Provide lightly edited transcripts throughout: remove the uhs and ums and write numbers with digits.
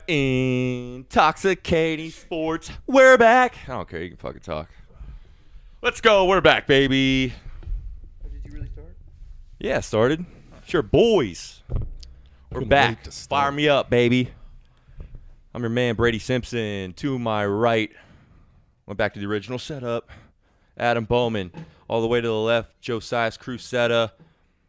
Intoxicating sports. We're back. I don't care. You can fucking talk. Let's go. We're back, baby. Did you really start? Yeah, started. Sure, boys. We're back. Fire me up, baby. I'm your man, Brady Simpson. To my right, went back to the original setup. Adam Bowman. All the way to the left, Josias Crusetta.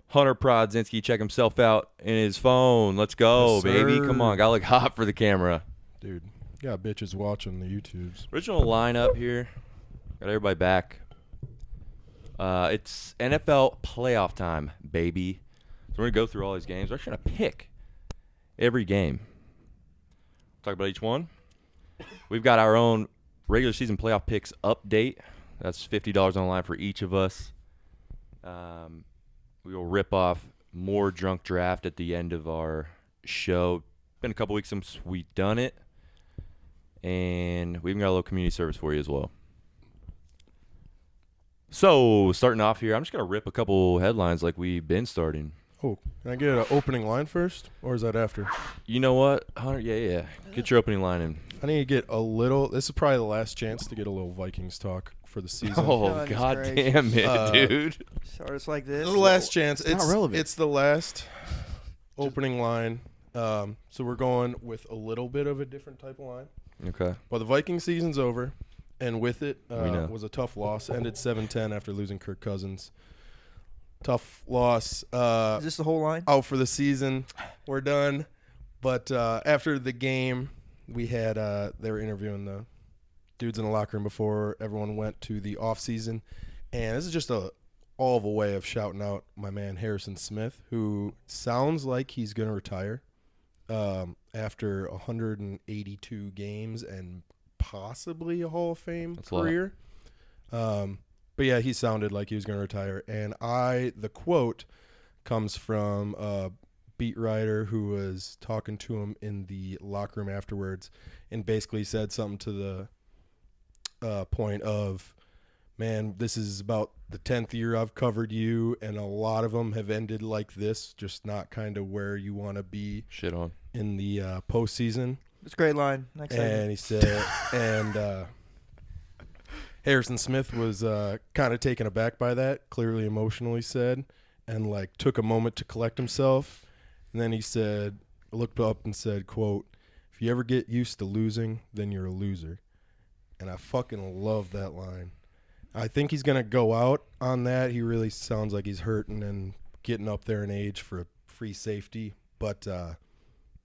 Hunter Prodzinski, check himself out in his phone. Let's go, Yes, baby. sir. Come on. Gotta look hot for the camera. Dude, got bitches watching the YouTubes. Original lineup here. Got everybody back. It's NFL playoff time, baby. So we're going to go through all these games. We're actually going to pick every game. Talk about each one. We've got our own regular season playoff picks update. That's $50 on the line for each of us. We will rip off more drunk draft at the end of our show. Been a couple weeks since we've done it. And we even got a little community service for you as well. So, starting off here, I'm just going to rip a couple headlines like we've been starting. Oh, can I get an opening line first, or is that after? You know what, Hunter? Yeah. Get your opening line in. I need to get a little. This is probably the last chance to get a little Vikings talk for the season. Oh, Goodness god gracious. damn it, dude. Starts like this. This is the last chance. It's not relevant. It's the last opening line. So we're going with a little bit of a different type of line. Okay. Well, the Viking season's over, and with it We know. was a tough loss. Ended 7-10 after losing Kirk Cousins. Tough loss. Is this the whole line? Out for the season. We're done. But after the game, we had they were interviewing the dudes in the locker room before everyone went to the off season, and this is just all of a way of shouting out my man Harrison Smith, who sounds like he's gonna retire after 182 games and possibly a Hall of Fame That's a lot. career. But yeah, he sounded like he was going to retire. And the quote comes from a beat writer who was talking to him in the locker room afterwards and basically said something to the point of, man, this is about the 10th year I've covered you, and a lot of them have ended like this, just not kind of where you want to be Shit on. in the postseason. It's a great line. Next And segment. he said, Harrison Smith was kind of taken aback by that, clearly emotionally said, and like took a moment to collect himself. And then he said, looked up and said, quote, "If you ever get used to losing, then you're a loser." And I fucking love that line. I think he's going to go out on that. He really sounds like he's hurting and getting up there in age for a free safety. But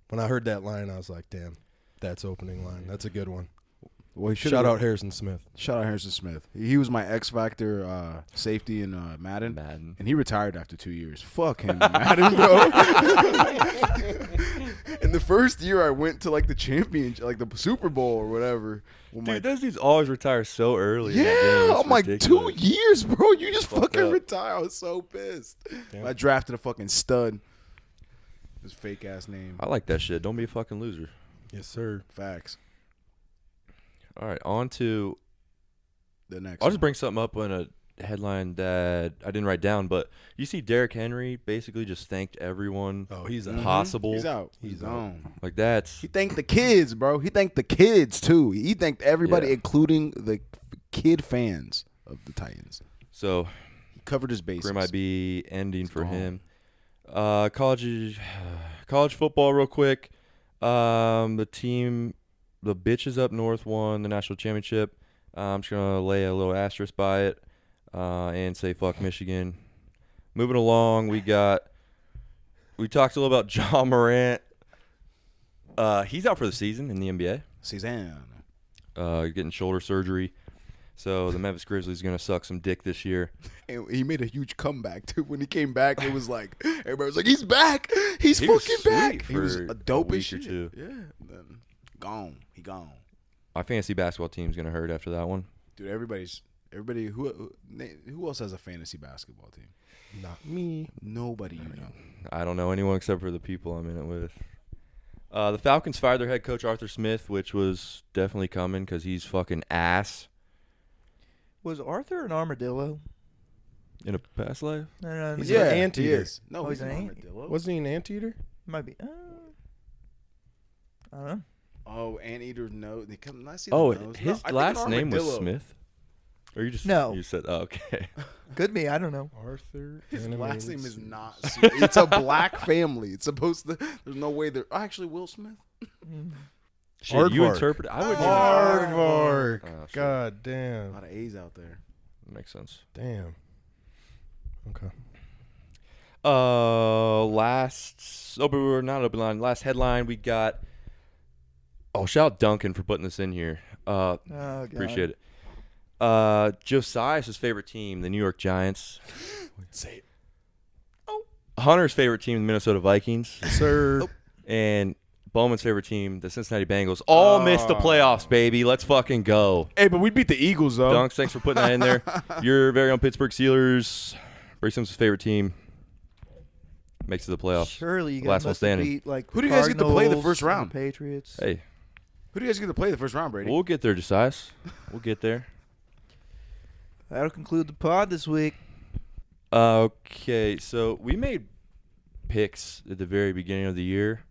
when I heard that line, I was like, damn, that's opening line. That's a good one. Well, Shout out Harrison Smith. Shout out Harrison Smith. He was my X Factor safety in Madden, and he retired after 2 years. Fuck him, Madden, bro. In the first year, I went to like the championship, like the Super Bowl or whatever. Well, Dude, those dudes always retire so early. in that game. yeah, It's I'm like ridiculous. 2 years, bro. You just Fucked fucking up. retire. I was so pissed. Damn. I drafted a fucking stud. His fake ass name. I like that shit. Don't be a fucking loser. Yes, sir. Facts. All right, on to The next. I'll just bring something up on a headline that I didn't write down, but you see Derrick Henry basically just thanked everyone Oh, he's out. possible. He's out. He's He's out. gone. Like that's He thanked the kids, bro. He thanked the kids too. He thanked everybody, Yeah. including the kid fans of the Titans. so He covered his bases. career might be ending for gone. him. College football real quick. The bitches up north won the national championship. I'm just gonna lay a little asterisk by it and say fuck Michigan. Moving along, we talked a little about John Morant. He's out for the season in the NBA. Cezanne. Getting shoulder surgery. So the Memphis Grizzlies going to suck some dick this year. And he made a huge comeback too. When he came back, it was like everybody was like, "He's back! He's He was fucking sweet back!" He was for a dope a as week or shit. two. Yeah. Then gone. He gone. My fantasy basketball team's going to hurt after that one. Dude, everybody. Who else has a fantasy basketball team? Not me. Nobody you know. I don't know anyone except for the people I'm in it with. The Falcons fired their head coach Arthur Smith, which was definitely coming because he's fucking ass Was Arthur an armadillo? in a past life. No, He's yeah. an anteater. He is. No, Oh, he's he's an an ant- armadillo. Wasn't he an anteater? Might be. I don't know. Oh, Anteater's nose. They come. I see the Oh, nose. his No, I think last an name was armadillo. Smith. Or you just No. You said okay. Could be. I don't know. Arthur. His last name is Animated not. Smith. It's a black family. It's supposed to. There's no way they're actually Will Smith. Shit, you Aardvark. interpret. I wouldn't. even- Aardvark. Oh, shit. God A damn. lot of A's out there. Makes sense. Damn. Okay. Last open. We're not open line. Last headline we got. Oh, shout out Duncan for putting this in here. Oh, God. Appreciate it. Josias' favorite team, the New York Giants. Say it. Hunter's favorite team, the Minnesota Vikings. Sir. And Bowman's favorite team, the Cincinnati Bengals. All missed the playoffs, baby. Let's fucking go. Hey, but we beat the Eagles though. Dunks, thanks for putting that in there. Your very own Pittsburgh Steelers. Brady Simpson's favorite team. Makes it to the playoffs. Surely you Last guys one must have standing. beat like Who do you guys get to play the Cardinals first and the round? Patriots. Hey, Who do you guys get to play the first round, Brady? we'll get there, Josias. We'll get there. That'll conclude the pod this week. Okay, so we made picks at the very beginning of the year,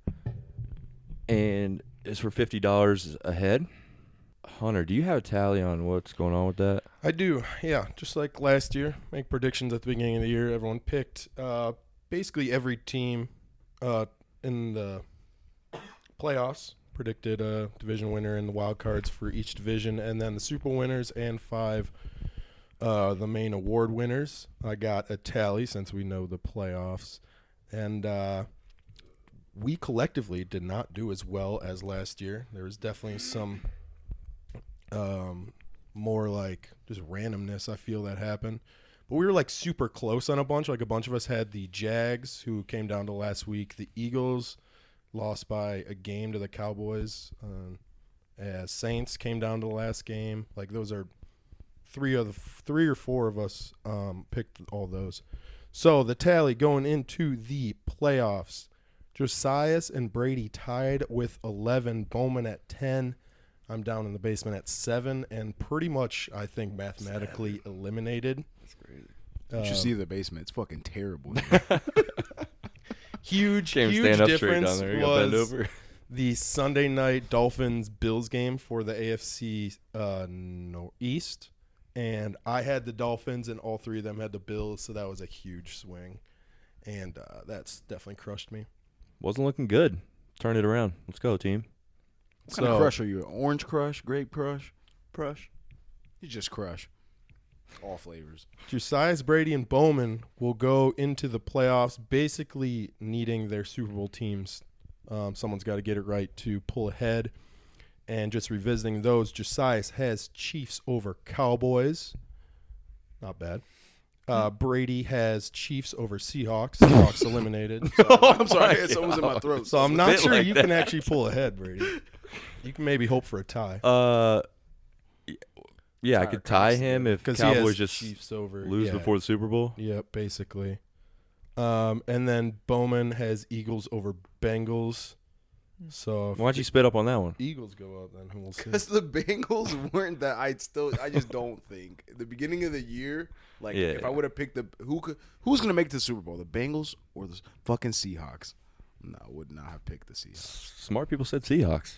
and it's for $50 a head. Hunter, do you have a tally on what's going on with that? I do, yeah. Just like last year, make predictions at the beginning of the year. Everyone picked basically every team in the playoffs, predicted a division winner and the wild cards for each division, and then the Super Bowl winners and 5 the main award winners. I got a tally since we know the playoffs, and we collectively did not do as well as last year. There was definitely some more like just randomness I feel that happened. But we were like super close on a bunch. Like a bunch of us had the Jags, who came down to last week. The Eagles lost by a game to the Cowboys. Saints came down to the last game. Like those are three or four of us picked all those. So the tally going into the playoffs: Josias and Brady tied with 11. Bowman at 10. I'm down in the basement at 7, and pretty much, I think, mathematically eliminated. That's crazy. You should see the basement. It's fucking terrible. Huge Can't even stand up straight difference down there. You gotta bend was over. the Sunday night Dolphins-Bills game for the AFC East, and I had the Dolphins, and all 3 of them had the Bills, so that was a huge swing, and that's definitely crushed me. Wasn't looking good. Turn it around. Let's go, team. What kind of crush are you? Orange crush? Grape crush? Crush. You just crush. All flavors. Josias, Brady, and Bowman will go into the playoffs basically needing their Super Bowl teams. Someone's got to get it right to pull ahead. And just revisiting those, Josias has Chiefs over Cowboys. Not bad. Brady has Chiefs over Seahawks. Seahawks eliminated. I'm sorry. It's almost in my throat. So I'm not bit sure like you that. can actually pull ahead, Brady. You can maybe hope for a tie. Yeah, I could tie him if Because he has Cowboys just Chiefs over. lose yeah. before the Super Bowl. Yep, basically. And then Bowman has Eagles over Bengals. So if Why don't you spit up on that one? Eagles go out, then who will see? Because the Bengals weren't that. I just don't think at the beginning of the year, like Yeah. if I would have picked who's gonna make it to the Super Bowl, the Bengals or the fucking Seahawks? No, I would not have picked the Seahawks. Smart people said Seahawks.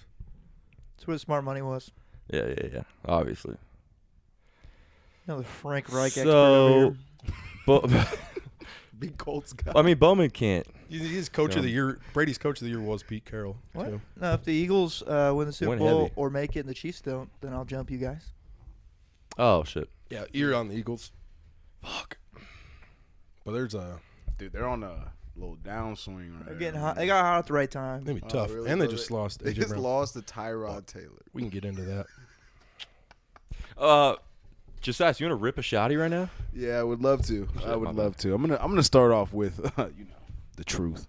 That's where the smart money was. Yeah. Obviously. The Frank Reich expert over So, here. Big Colts guy. I mean, Bowman can't. He's coach of the year. Brady's coach of the year was Pete Carroll. What? Too. No, if the Eagles win the Super Win Bowl heavy. or make it and the Chiefs don't, then I'll jump you guys. Oh shit. Yeah, ear on the Eagles. Fuck. But there's a Dude, they're on a little downswing right They're now. getting hot. They got hot at the right time. maybe Oh, tough, really? and they So just lost They AJ just Brown. lost to Tyrod Taylor. We can get into that. Josias, you want to rip a shotty right now? Yeah, I would love to. Shit, I my would bad. love to. I'm gonna start off with the truth.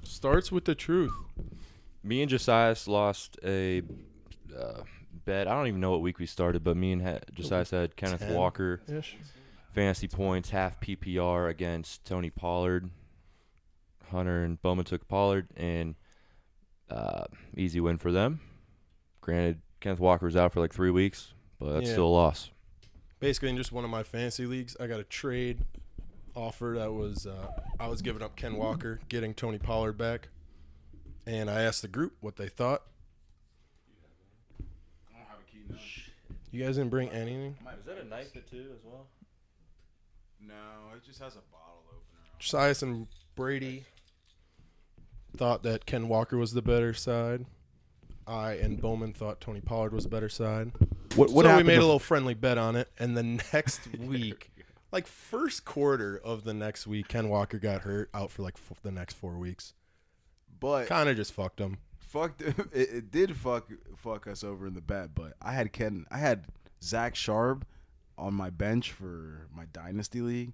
Starts with the truth. Me and Josias lost a bet. I don't even know what week we started, but me and Josias had Kenneth 10. Walker Ish. fantasy points, half PPR against Tony Pollard. Hunter and Bowman took Pollard, and easy win for them. Granted, Kenneth Walker was out for like 3 weeks, but that's Yeah. still a loss. Basically, in just one of my fantasy leagues, I got a trade offer that was I was giving up Ken Walker, getting Tony Pollard back, and I asked the group what they thought. You guys didn't bring anything? Is that a knife too as well? No, it just has a bottle opener. Josias and Brady thought that Ken Walker was the better side. I and Bowman thought Tony Pollard was the better side. What So we happened made a to- little friendly bet on it, and the next week, like first quarter of the next week, Ken Walker got hurt, out for like the next 4 weeks. But Kind of just fucked him. it did fuck us over in the bet. But I had Zach Sharp on my bench for my dynasty league.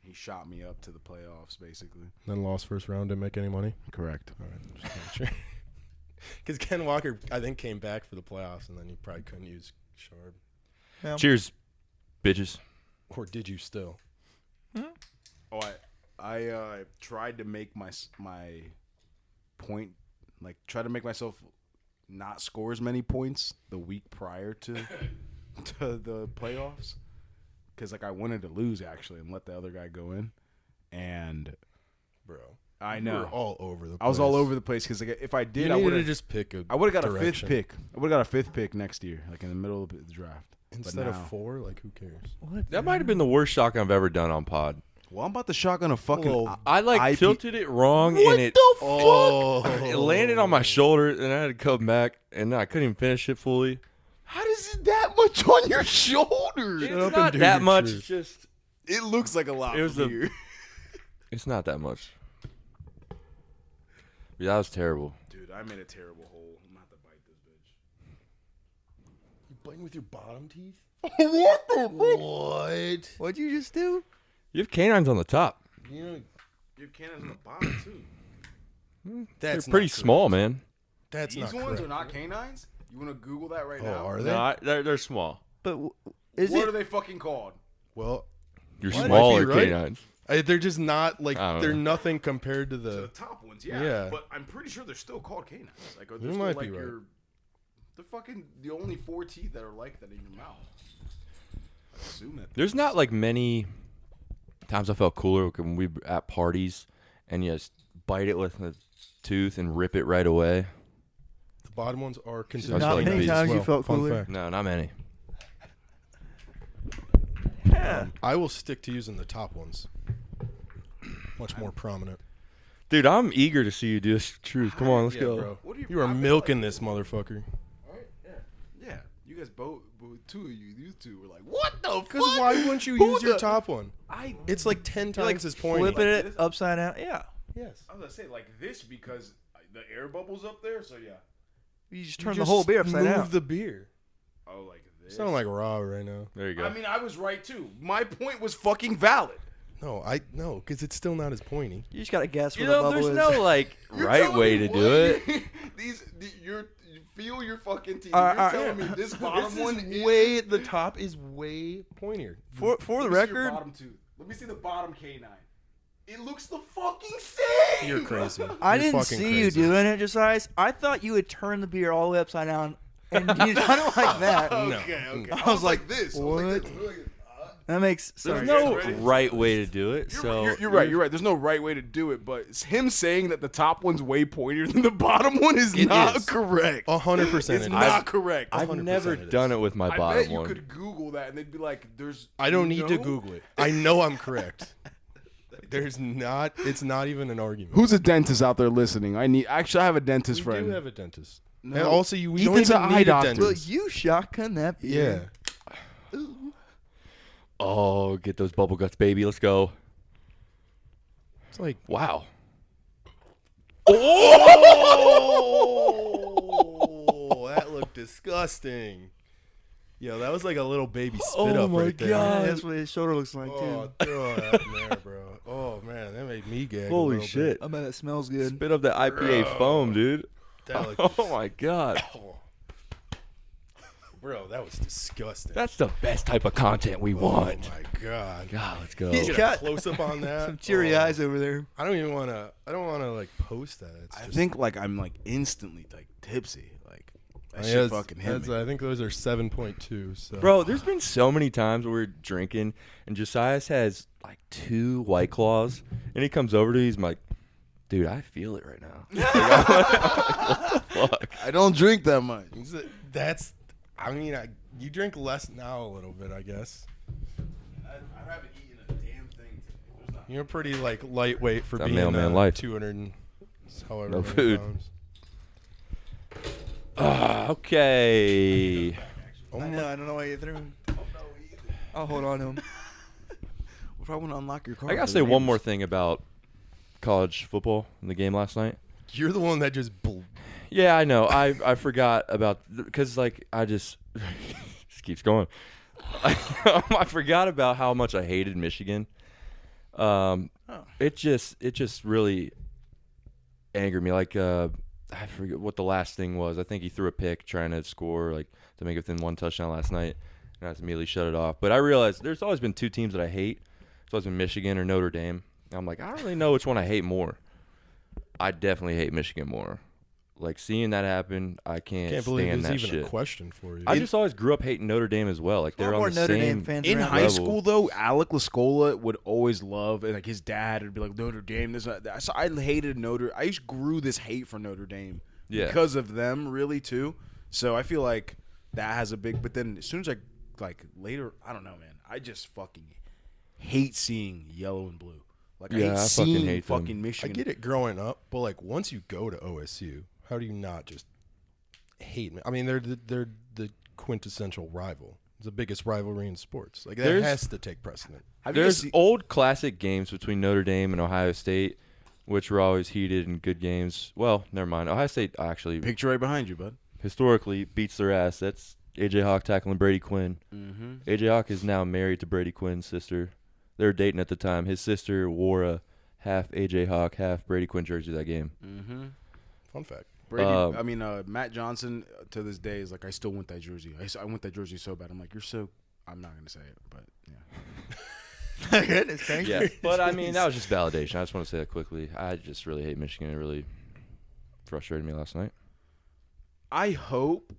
He shot me up to the playoffs, basically. Then lost first round, didn't make any money. Correct. All right, just making sure. Because Ken Walker, I think, came back for the playoffs, and then you probably couldn't use Sharp. Yeah. Cheers, bitches. Or did you still? Oh, I tried to make my point, like try to make myself not score as many points the week prior to the playoffs, because like I wanted to lose actually and let the other guy go in, and Bro. I You know were all over the place. I was all over the place because like if I did, You I needed would to have just pick a I would have got direction. a fifth pick. I would have got a fifth pick next year, like in the middle of the draft. Instead now- of 4, like, who cares? What? That might have been the worst shotgun I've ever done on pod. Well, I'm about to shotgun a fucking. Hello. I like IP tilted it wrong, What and it the fuck? Oh. it landed on my shoulder, and I had to come back, and I couldn't even finish it fully. How does it that much on your shoulder? Shut It's up and not do that your much. truth. It's just It looks like a lot. It was from a- here. it's not that much. Yeah, that was terrible. Dude, I'm in a terrible hole. I'm gonna have to bite this bitch. You biting with your bottom teeth? What the What? What'd you just do? You have canines on the top. You know, Your cannons on the bottom too. that's They're pretty not small, correct. man. That's These not ones correct. are not canines. You want to Google that right Oh, now? are they? No, they're small. But is What it? are they fucking called? Well, You're What? smaller Might be right. canines. they're just not like I don't they're know. nothing compared to The the. top ones, yeah. Yeah. But I'm pretty sure they're still called canines. Like, they're You still might like be right. your. They're fucking the only 4 teeth that are like that in your mouth. I assume that. There's not like many times I felt cooler when we were at parties and you just bite it with a tooth and rip it right away. The bottom ones are That's considered. not nice many as times you well. felt Fun cooler. fact. No, not many. Yeah. I will stick to using the top ones. Much more prominent. Dude, I'm eager to see you do this truth. Come on, let's Yeah, go. bro. What do you- You are I feel milking like- this motherfucker. Right? Yeah. You guys both, two of you two were like, what the fuck? Because why wouldn't you Who use your the- top one? It's like 10 You're times like as pointy. flipping Like it this? upside down. Yeah. Yes. I was gonna say like this because the air bubbles up there. So yeah. You just You turn the just whole beer upside move down. the beer. Oh, like You this. sound like Rob right now. There you go. I mean, I was right too. My point was fucking valid. No, because it's still not as pointy. You just gotta guess you where the know, bubble there's is. no like You're right telling way me to do it. You feel your fucking teeth. All You're right, telling me this bottom one is way. The top is way pointier. For the Let me see your record, bottom tooth. Let me see the bottom canine. It looks the fucking same. You're crazy. I You're didn't fucking see you crazy. doing it, Josias. I thought you would turn the beer all the way upside down, and you done it like that. Okay, okay. No. I was like this. I was like What? this. That makes There's sorry. no ready? right way to do it. So You're right. You're right. There's no right way to do it, but it's him saying that the top one's way pointier than the bottom one is It not is. correct. 100%. It's it is. not correct. I've 100% never it is. done it with my I bottom bet you one. could Google that and they'd be like, "There's." I don't need to no? Google it. I know I'm correct. There's not. It's not even an argument. Who's a dentist out there listening? Actually, I have a dentist We friend. do have a dentist. No. And also, we don't Ethan's even an eye need a doctor. Well, dentist. you shotgun that beer. Yeah. Oh, get those bubble guts, baby. Let's go. It's like, Wow. oh, that looked disgusting. Yo, that was like a little baby spit Oh up my right there. God. That's what his shoulder looks like Oh, too. throw that in there, bro. Oh man, that made me gag. a Holy little shit. I bet it smells good. Spit up the IPA foam, dude. Bit. That looked, Oh my god. bro, that was disgusting. That's the best type of content we want. Oh my god. God, let's go. He's Get got a close up on that. Some teary Oh. eyes over there. I don't even want to. I don't want to like post that. It's I just, think like I'm like instantly like tipsy. Like that Yeah, shit it's- fucking hit me. I think those are 7.2. So. Bro, there's been so many times where we're drinking and Josias has like 2 White Claws and he comes over to me, he's like, dude, I feel it right now. What the fuck? I don't drink that much. That's. I mean, You drink less now a little bit, I guess. I haven't eaten a damn thing today. You're pretty like lightweight for That being mailman life. 200 and however No many food. pounds. Okay. Oh I my- know. I don't know why you threw him. I'll hold on to him. What if I want to unlock your car? I gotta for say the one more neighbors? thing about college football in the game last night. You're the one that just. Yeah, I know. I forgot about because like I just keeps going. I forgot about how much I hated Michigan. It just really angered me. Like I forget what the last thing was. I think he threw a pick trying to score like to make it within one touchdown last night, and I just immediately shut it off. But I realized there's always been two teams that I hate. It's always been Michigan or Notre Dame. And I'm like, I don't really know which one I hate more. I definitely hate Michigan more. Like seeing that happen, I can't believe stand there's that even shit. a question for you. I just always grew up hating Notre Dame as well. Like A lot they're more on the Notre same Dame fans In around. high level. school, though, Alec Lascola would always love, and like his dad would be like Notre Dame. This, that. So I hated Notre. I just grew this hate for Notre Dame because of them, really too. So I feel like that has a big. But then as soon as I like later, I don't know, man. I just fucking hate seeing yellow and blue. Like I Yeah, hate I fucking seeing hate them. fucking I Michigan. get it growing up, but like once you go to OSU, how do you not just hate me? I mean, they're the quintessential rival. It's the biggest rivalry in sports. Like that There's- has to take precedent. Have you guys There's seen- old classic games between Notre Dame and Ohio State, which were always heated and good games. Well, never mind. Ohio State actually picture right behind you, bud. historically beats their ass. That's AJ Hawk tackling Brady Quinn. Mm-hmm. AJ Hawk is now married to Brady Quinn's sister. They were dating at the time. His sister wore a half AJ Hawk, half Brady Quinn jersey that game. Mm-hmm. Fun fact. Brady, Matt Johnson to this day is like, I still want that jersey. I want that jersey so bad. I'm like, you're so. I'm not gonna say it, but yeah. Goodness gracious. Yeah, but I mean that was just validation. I just want to say that quickly. I just really hate Michigan. It really frustrated me last night. I hope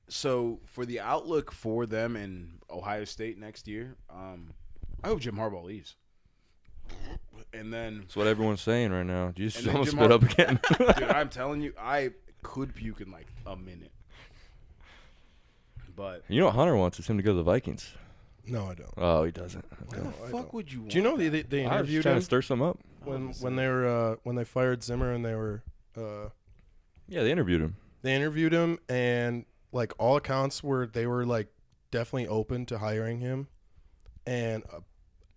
so for the outlook for them in Ohio State next year. I hope Jim Harbaugh leaves, and then That's what everyone's saying right now. You just And then almost Jim spit up again. dude, I'm telling you, I could puke in like a minute. But You know what Hunter wants is him to go to the Vikings. No, I don't. Oh, he doesn't. why No, the I fuck don't. would you? Want Do you know that? they I was interviewed trying him to stir some up. when they were when they fired Zimmer and they were Yeah, they interviewed him. they interviewed him and like all accounts were they were like definitely open to hiring him, and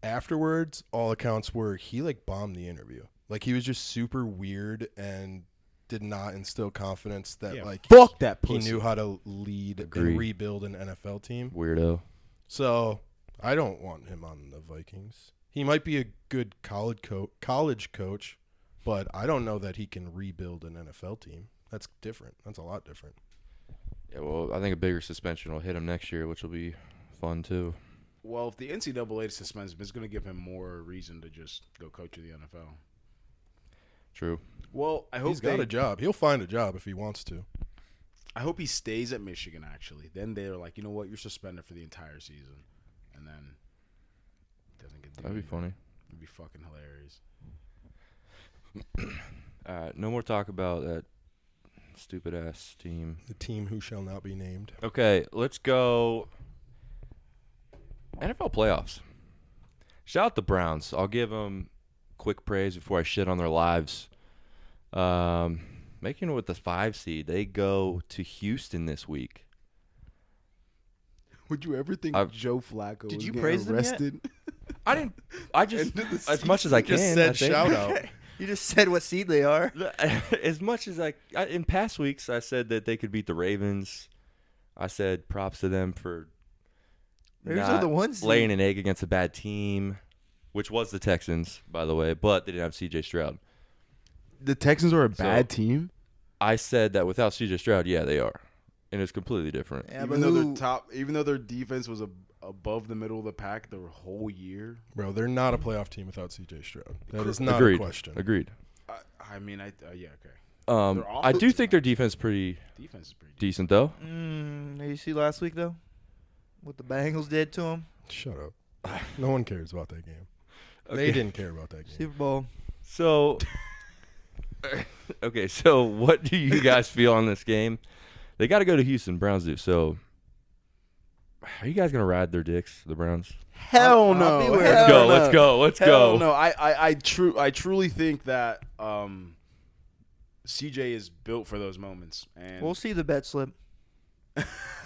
afterwards all accounts were he like bombed the interview. Like he was just super weird and did not instill confidence that Yeah, like fuck that he pussy. knew how to lead Agreed. and rebuild an NFL team. Weirdo. So I don't want him on the Vikings. He might be a good college coach, but I don't know that he can rebuild an NFL team. That's different. That's a lot different. Yeah, well, I think a bigger suspension will hit him next year, which will be fun too. Well, if the NCAA suspends him, it's going to give him more reason to just go coach of the NFL. True. Well, I hope He's got a job. He'll find a job if he wants to. I hope he stays at Michigan. Actually, then they're like, you know what, you're suspended for the entire season, and then doesn't get. That'd be funny. It'd be fucking hilarious. All right, no more talk about that stupid ass team. The team who shall not be named. Okay, let's go. NFL playoffs. Shout out the Browns. I'll give them quick praise before I shit on their lives. Making it with the 5 seed, they go to Houston this week. Would you ever think I've- Joe Flacco Did was you getting praise them yet? arrested? I didn't. I just End of the as much as I can. Just I said think. shout out. You just said what seed they are. As much as I in past weeks, I said that they could beat the Ravens. I said props to them for Ravens not are the ones laying an egg against a bad team, which was the Texans, by the way, but they didn't have C.J. Stroud. The Texans are a bad team, I said that without C.J. Stroud, yeah, they are, and it's completely different. Yeah, even but though who- they're top. Even though their defense was above the middle of the pack the whole year. Bro, they're not a playoff team without C.J. Stroud. That is not Agreed. a question. Agreed. I mean, yeah, okay. I offense do is think their defense is pretty Defense is pretty decent, though. You see last week though, what the Bengals did to them. Shut up. No one cares about that game. Okay. They didn't care about that game. Super Bowl. So, okay, so what do you guys feel on this game? They got to go to Houston. Browns do. So, Are you guys gonna ride their dicks, the Browns? Hell I'll no. be where- Let's Hell go. no. Let's go. Let's Hell go. no. I truly think that CJ is built for those moments, and We'll see the bet slip.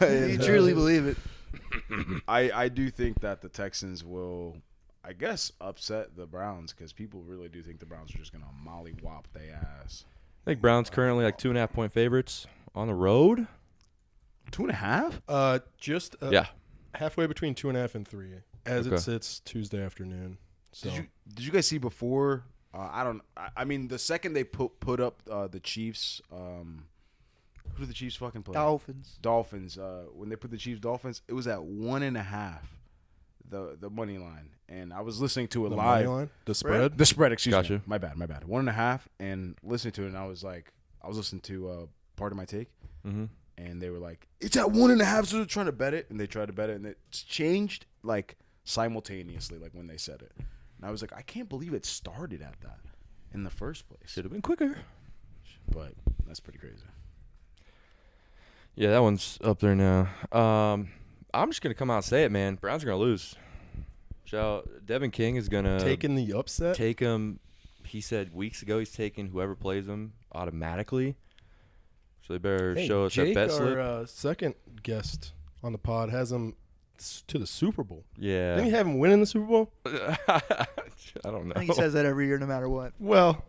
You truly believe it. I do think that the Texans will, I guess, upset the Browns because people really do think the Browns are just gonna mollywop their ass. I think Browns currently like 2.5 point favorites on the road. 2.5? Just Yeah. halfway between 2.5 and 3, as Okay. it sits Tuesday afternoon. So Did you guys see before? I mean, the second they put up the Chiefs, who did the Chiefs fucking play? Dolphins. When they put the Chiefs Dolphins, it was at 1.5, the money line, and I was listening to it the live. money line, the spread. The spread, excuse Gotcha. me. My bad. 1.5, and listening to it, and I was listening to Part of My Take, Mm-hmm. and they were like, "It's at 1.5," so they're trying to bet it, and they tried to bet it, and it's changed like simultaneously, like when they said it, and I was like, I can't believe it started at that in the first place, Should have been quicker. but that's pretty crazy. Yeah, that one's up there now. I'm just gonna come out and say it, man. Browns are gonna lose. Devin King is gonna Taking the upset. take him. He said weeks ago he's taking whoever plays him automatically. So they better Hey, show us Jake, that bet slip. our second guest on the pod, has him to the Super Bowl. Yeah. Didn't he have him winning the Super Bowl? I don't know. I think he says that every year, no matter what. Well,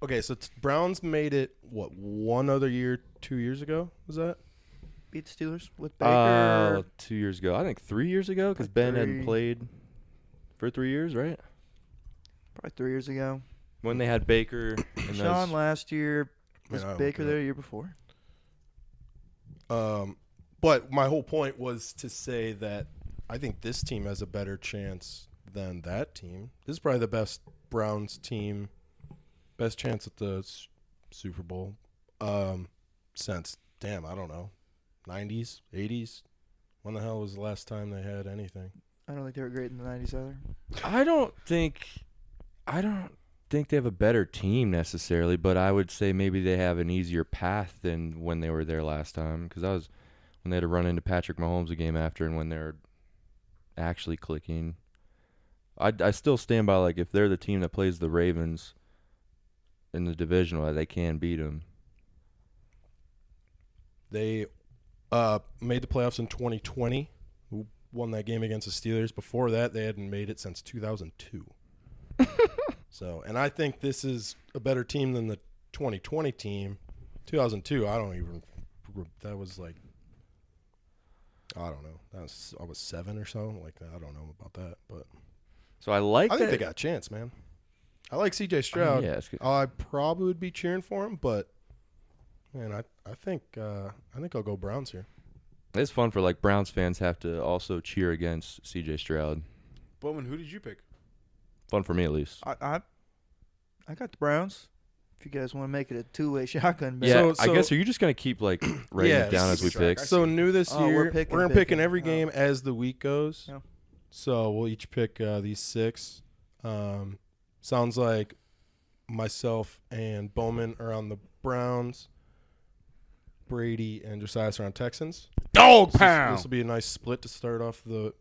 okay, so Browns made it, what, one other year, 2 years ago, was that? Beat the Steelers with Baker. 2 years ago. I think 3 years ago because Ben hadn't Three. played for 3 years, right? Probably 3 years ago. When they had Baker and Sean those. last year. Was Man, I Baker don't there know. the year before? But my whole point was to say that I think this team has a better chance than that team. This is probably the best Browns team, best chance at the Super Bowl since, I don't know, 90s, 80s. When the hell was the last time they had anything? I don't think they were great in the 90s either. I don't think they have a better team necessarily, but I would say maybe they have an easier path than when they were there last time because that was when they had to run into Patrick Mahomes a game after and when they're actually clicking. I still stand by, like, if they're the team that plays the Ravens in the divisional, they can beat them. They made the playoffs in 2020, who won that game against the Steelers. Before that, they hadn't made it since 2002. So, and I think this is a better team than the 2020 team. 2002, that was like, I don't know. I was 7 or something like that. I don't know about that, but So I like I think that. they got a chance, man. I like CJ Stroud. Yeah, it's good. I probably would be cheering for him, but man, I think I'll go Browns here. It's fun for, like, Browns fans have to also cheer against C.J. Stroud. Bowman, who did you pick? Fun for me, at least. I got the Browns. If you guys want to make it a two-way shotgun bet. Yeah, So- I guess, are you just going to keep, like, writing Yeah, it down as we keep track. pick? So new this Oh, year, we're we're picking- gonna pick in picking. every Oh. game as the week goes. Yeah. So we'll each pick these 6. Sounds like myself and Bowman are on the Browns. Brady and Josias are on Texans. Dog This will be a nice split to start off the.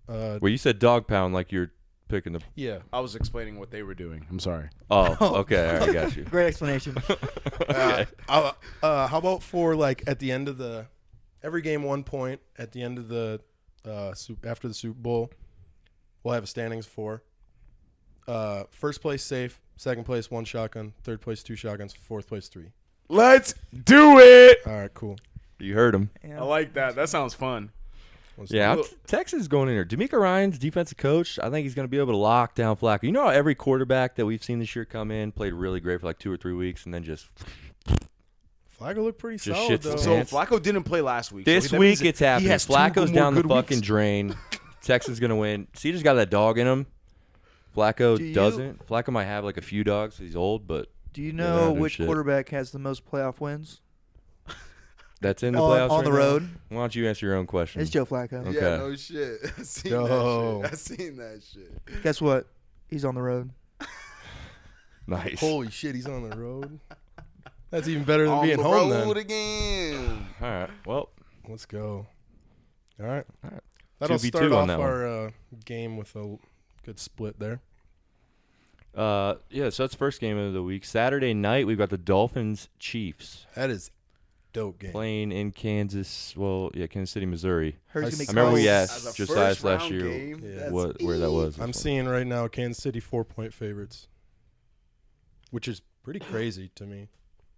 Well, you said dog pound like you're picking the. Yeah. I was explaining what they were doing. I'm sorry. Oh, okay. All right, got you. Great explanation. Okay. How about for, like, at the end of every game 1 point at the end of the after the Super Bowl, we'll have a standings for. First place safe, second place 1 shotgun, third place 2 shotguns, fourth place 3. Let's do it. All right, cool. You heard him. Yeah. I like that. That sounds fun. Yeah, Texas going in here. D'Amico Ryan's defensive coach. I think he's going to be able to lock down Flacco. You know how every quarterback that we've seen this year come in played really great for like 2 or 3 weeks and then just Flacco looked pretty Just solid, shits though. his So pants. Flacco didn't play last week. this so that week means it's he happening. has 2 Flacco's more down the good fucking weeks. drain. Texas going to win. See, just got that dog in him. Flacco Do you- doesn't. Flacco might have like a few dogs. He's old, but Do you Yeah, know dude, which shit. quarterback has the most playoff wins that's in the playoffs on right the now? road? Why don't you answer your own question? It's Joe Flacco. Okay. Yeah, no shit. I seen Yo. that shit. I seen that shit. Guess what? He's on the road. Nice. Holy shit, he's on the road. That's even better than On being the home road then. again. All right. Well, Let's go. All right. All right. That'll 2v2 start on off that one. our game with a good split there. yeah, so that's the first game of the week. Saturday night, we've got the Dolphins Chiefs That is dope game. playing in Kansas. Well, yeah, Kansas City, Missouri. Hers I gonna be I remember we close. asked As a Josias first-round last year game, Yeah. where that was. I'm seeing right now Kansas City 4-point favorites, which is pretty crazy to me.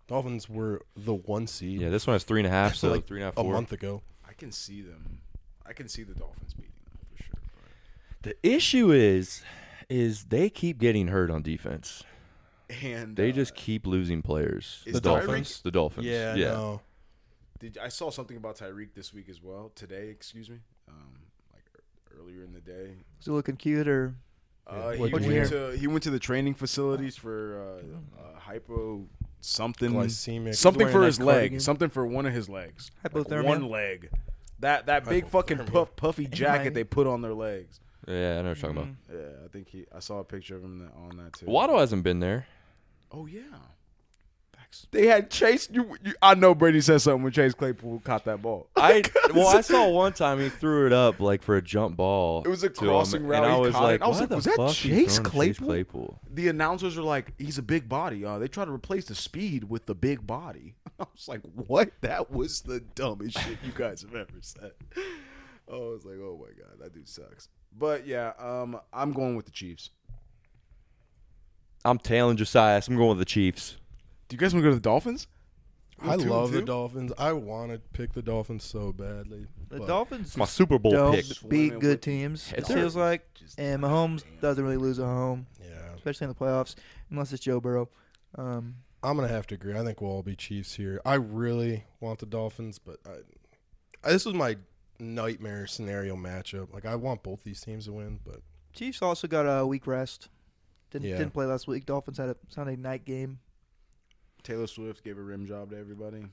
Dolphins were the 1 seed Yeah, this one has 3.5, so like 3.5, a 4. month ago. I can see them. I can see the Dolphins beating them for sure. The issue is they keep getting hurt on defense. And They just keep losing players. is The Dolphins. Tyreek- The Dolphins. Yeah, yeah. no. I saw something about Tyreek this week as well. Today, excuse me. Like earlier in the day. Is he looking cute or? What'd He went to the training facilities for hypo something Glycemic. something He's for wearing his that leg, cardigan. something for one of his legs. Like Hypothermia? one leg. That big fucking puffy jacket Right. they put on their legs. Yeah, I know what you're talking about. Yeah, I think I saw a picture of him on that too. Waddle hasn't been there. Oh yeah. They had Chase. I know Brady said something when Chase Claypool caught that ball. I saw one time he threw it up like for a jump ball. It was a to him, crossing route. and I He was caught like, it. I was why like, the was that fuck he Chase throwing Claypool? Claypool? The announcers are like, he's a big body. They try to replace the speed with the big body. I was like, what? That was the dumbest shit you guys have ever said. I was like, oh my god, that dude sucks. But yeah, I'm going with the Chiefs. I'm tailing Josias. I'm going with the Chiefs. Do you guys want to go to the Dolphins? I love the 2-2? Dolphins. I want to pick the Dolphins so badly. The but Dolphins It's my Super Bowl don't pick. beat Swimming good with- teams. It It's feels like, Just- and Mahomes doesn't really lose at home, Yeah. especially in the playoffs, unless it's Joe Burrow. I'm going to have to agree. I think we'll all be Chiefs here. I really want the Dolphins, but this was my nightmare scenario matchup. Like, I want both these teams to win, but Chiefs also got a week rest. Yeah. Didn't play last week. Dolphins had a Sunday night game. Taylor Swift gave a rim job to everybody.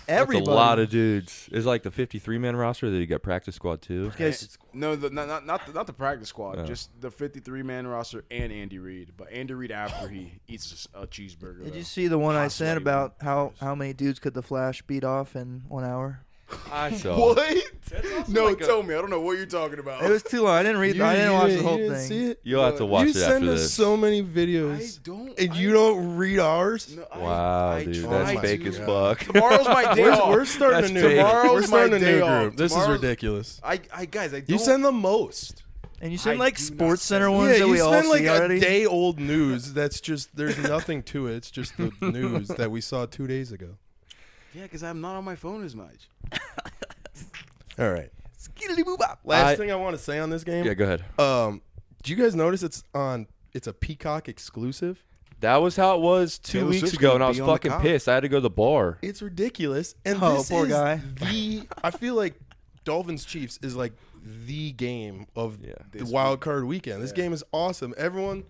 Everybody. That's a lot of dudes. It's like the 53-man roster that you got practice squad too. Yes. No, not the practice squad. Oh. Just the 53-man roster and Andy Reid. But Andy Reid after he eats a cheeseburger. Did though. you see the one I Possibly sent about one. how many dudes could the Flash beat off in 1 hour? I saw. What? No, like a- tell me. I don't know what you're talking about. It was too long. I didn't read. I didn't watch the whole you didn't thing. see it? You'll have to watch You it send after us this. so many I videos, don't. and you don't read ours? No, Wow, dude, try that's fake to. as fuck. Tomorrow's my day off. We're starting That's a new fake. group. Tomorrow's We're starting my a new day off. group. This is Tomorrow's- ridiculous. Guys, I don't. You send the most. And you send I like do not Sports send- Center ones Yeah, that you we all spend like see a already. day old news that's just there's nothing to it. It's just the news that we saw 2 days ago. Yeah, because I'm not on my phone as much. All right. Skiddly-boo-bop. Last thing I want to say on this game. Yeah, go ahead. Do you guys notice it's a Peacock exclusive? That was how it was 2 Taylor weeks Swift's ago, gonna and I be was on the fucking cock. pissed. I had to go to the bar. It's ridiculous. And Oh, this poor is guy. I feel like Dolphins Chiefs is like the game of Yeah. the This wild week. card weekend. This Yeah. game is awesome. Everyone,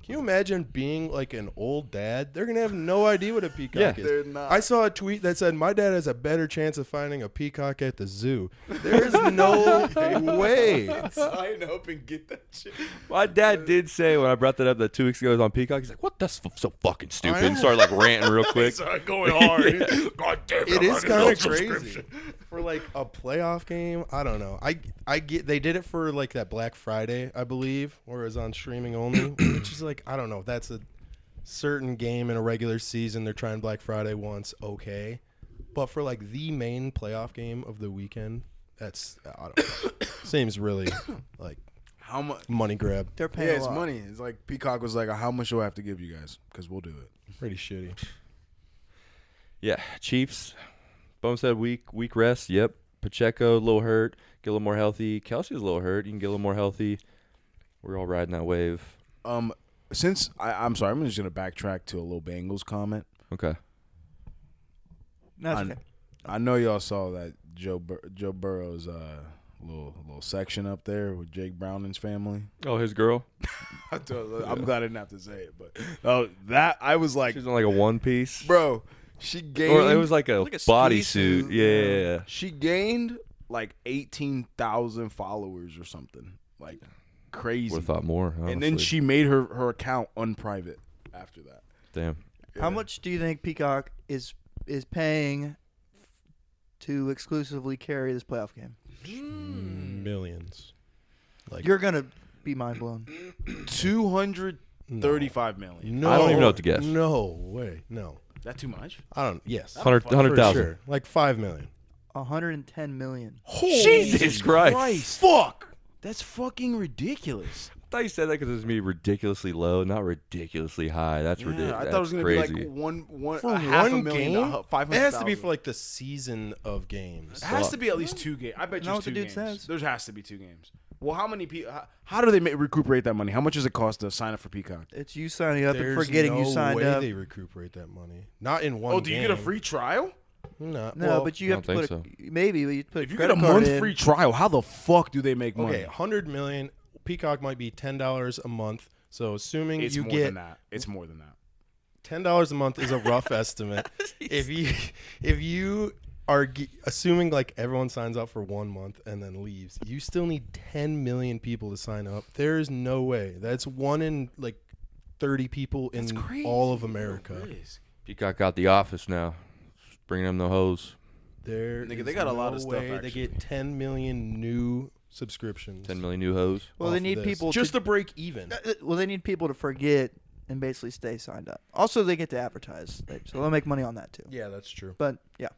can you imagine being like an old dad? They're gonna have no idea what a peacock Yeah. is. They're not. I saw a tweet that said my dad has a better chance of finding a peacock at the zoo. There's no way. Sign up and get that shit. My dad did say when I brought that up that 2 weeks ago, it was on Peacock. He's like, "What? That's so fucking stupid." I know. And started like ranting real quick. Started going hard. God damn It is I'm kind on of crazy subscription. for like a playoff game. I don't know. I get they did it for like that Black Friday, I believe, where it was on streaming only, which is like I don't know. That's a certain game in a regular season. They're trying Black Friday once, okay, but for like the main playoff game of the weekend, that's I don't know. Seems really like How much? money grab. They're paying Yeah, a it's lot. money. It's like Peacock was like, how much do I have to give you guys? Because we'll do it. Pretty shitty. Yeah, Chiefs. Bones said week rest. Yep. Pacheco a little hurt. Get a little more healthy. Kelsey's a little hurt. You can get a little more healthy. We're all riding that wave. Since I'm sorry, I'm just gonna backtrack to a little Bengals comment. Okay. That's I, okay. I know y'all saw that Joe Burrow's little section up there with Jake Browning's family. Oh, his girl. I'm glad I didn't have to say it, but that I was like, She's in like a one piece. bro, she gained. Or it was like a Like a ski bodysuit. suit, Yeah. She gained like 18,000 followers or something, like crazy. Would have thought more. And then honestly. she made her account unprivate after that. Damn. How much do you think Peacock is paying to exclusively carry this playoff game? Millions. Like You're gonna be mind blown. 235 million. no, I don't even know what to guess. No way. No. That too much? I don't. Yes. 100,000. For sure. Like 5 million. 110 million. Jesus Christ. Fuck. That's fucking ridiculous. I thought you said that because it was going to be ridiculously low, not ridiculously high. That's ridiculous. I thought it was going to be like one For half one a million, game? 500,000. It has to be for like the season of games. It has to be at least 2 games. I bet Know you what it's 2 the dude games. says? There has to be 2 games. Well, how many people? How do they recuperate that money? How much does it cost to sign up for Peacock? It's you signing up There's and forgetting no you signed way up. they recuperate that money. Not in one. Oh, do you get a game. free trial? No, No, well, but you have I to don't put think maybe but you put If you credit get a card month in. free trial, how the fuck do they make money? okay, 100 million. Peacock might be $10 a month. So assuming It's you more get than that. It's more than that. $10 a month is a rough estimate. If you are assuming like everyone signs up for 1 month and then leaves, you still need 10 million people to sign up. There is no way. That's 1 in like 30 people in all of America. Peacock got The Office now. Bringing them the hose. There Nigga, is they got a lot no of stuff, way They actually. get 10 million new subscriptions. 10 million new hose. Well, off they of need this. people just to to break even. Well, they need people to forget and basically stay signed up. Also, they get to advertise, so they'll make money on that too. Yeah, that's true. But yeah,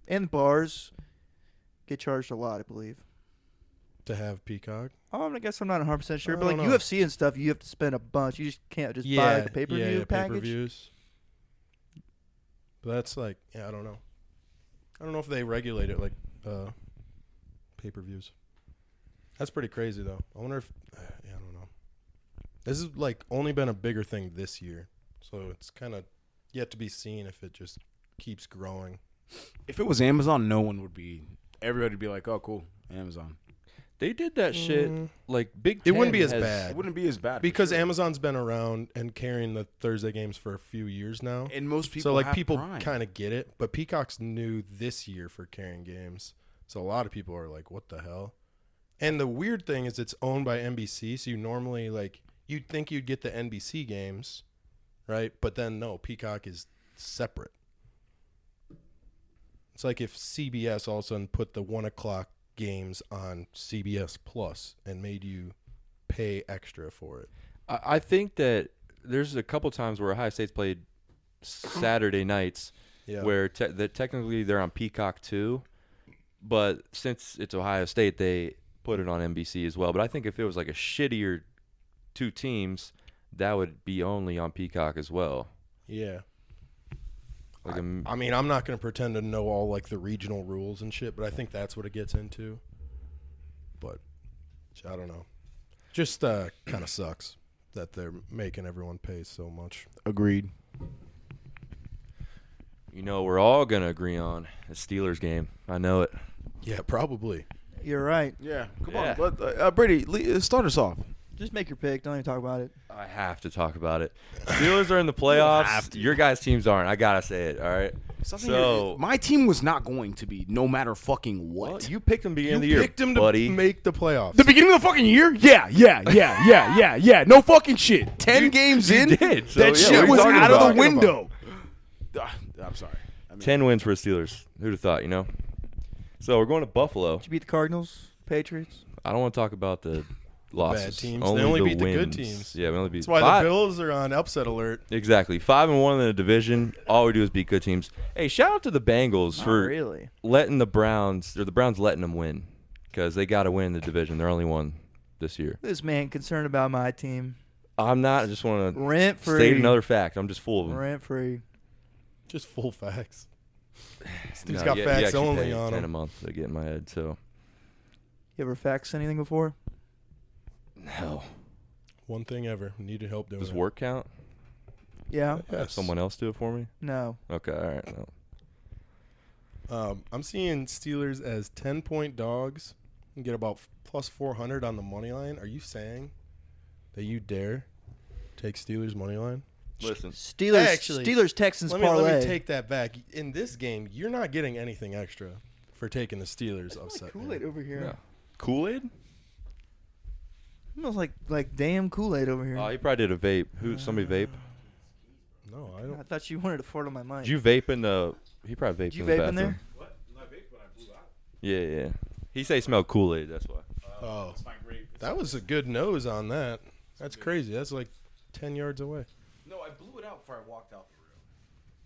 and bars get charged a lot, I believe. To have Peacock. I guess I'm not 100% sure, I but like don't know. UFC and stuff, you have to spend a bunch. You just can't just buy like, the pay-per-view package. Pay-per-views. But that's like, I don't know. I don't know if they regulate it like pay-per-views. That's pretty crazy though. I wonder if I don't know. This is like only been a bigger thing this year, so it's kind of yet to be seen if it just keeps growing. If it was Amazon, no one would be. Everybody would be like, "Oh, cool, Amazon." They did that shit like Big It Ten wouldn't be as has- bad. It wouldn't be as bad for Because sure. Amazon's been around and carrying the Thursday games for a few years now. and most people So like have people Prime. kind of get it, but Peacock's new this year for carrying games. So a lot of people are like, "What the hell?" And the weird thing is it's owned by NBC, so you normally like you'd think you'd get the NBC games, right? But then no, Peacock is separate. It's like if CBS all of a sudden put the 1:00 games on CBS Plus and made you pay extra for it. I think that there's a couple times where Ohio State's played Saturday nights Yeah. where that technically they're on Peacock too, but since it's Ohio State, they put it on NBC as well. But I think if it was like a shittier 2 teams, that would be only on Peacock as well. Yeah. Like I mean, I'm not going to pretend to know all like the regional rules and shit, but I think that's what it gets into. But I don't know. Just kind of sucks that they're making everyone pay so much. Agreed. you know, we're all gonna agree on the Steelers game. I know it. Yeah, probably. You're right. Yeah, come Yeah. on. But Brady, start us off. Just make your pick. Don't even talk about it. I have to talk about it. Steelers are in the playoffs. have to. Your guys' teams aren't. I gotta say it. All right. So My team was not going to be, no matter fucking what. well, you picked them beginning You of the year, picked him buddy. to make the playoffs. The beginning of the fucking year? Yeah. No fucking shit. 10 games you in, did. So, that yeah, shit what are you was talking out of about? the window. I'm sorry. 10 wins for the Steelers. Who'd have thought? You know. So we're going to Buffalo. Did you beat the Cardinals, Patriots? I don't want to talk about the losses. Bad teams. They only beat the good wins. teams. Yeah, we only beat. That's why five. the Bills are on upset alert. Exactly. 5-1 in the division. All we do is beat good teams. Hey, shout out to the Bengals Not for really. letting the Browns letting them win because they got to win the division. They're only one this year. This man concerned about my team. I'm not. I just want to Rent free. state another fact. I'm just full of them. Rent free. Just full facts. This dude's No, got you facts actually only pay on 10 a him. month to get in my head. So You ever faxed anything before? no. One thing ever. Needed help doing Does it. work count? Yeah. Yes. Someone else do it for me? No. Okay. All right. No. I'm seeing Steelers as 10-point dogs and get about plus 400 on the money line. Are you saying that you dare take Steelers money line? Listen. Steelers. Actually, Steelers Texans Let parlay. me take that back. In this game, you're not getting anything extra for taking the Steelers upset. Kool-Aid over here. Yeah. Kool-Aid? Smells like damn Kool-Aid over here. Oh, he probably did a vape. Somebody vape? No, I I don't. thought you wanted to fart on my mic. Did you vape in the? He probably vaped Did you in the vape bathroom. in there? What? I vaped when I blew out. Yeah. He say he smelled Kool-Aid. That's why. Oh, It's my grape. that was a good nose on that. That's crazy. That's like 10 yards away. No, I blew it out before I walked out the room.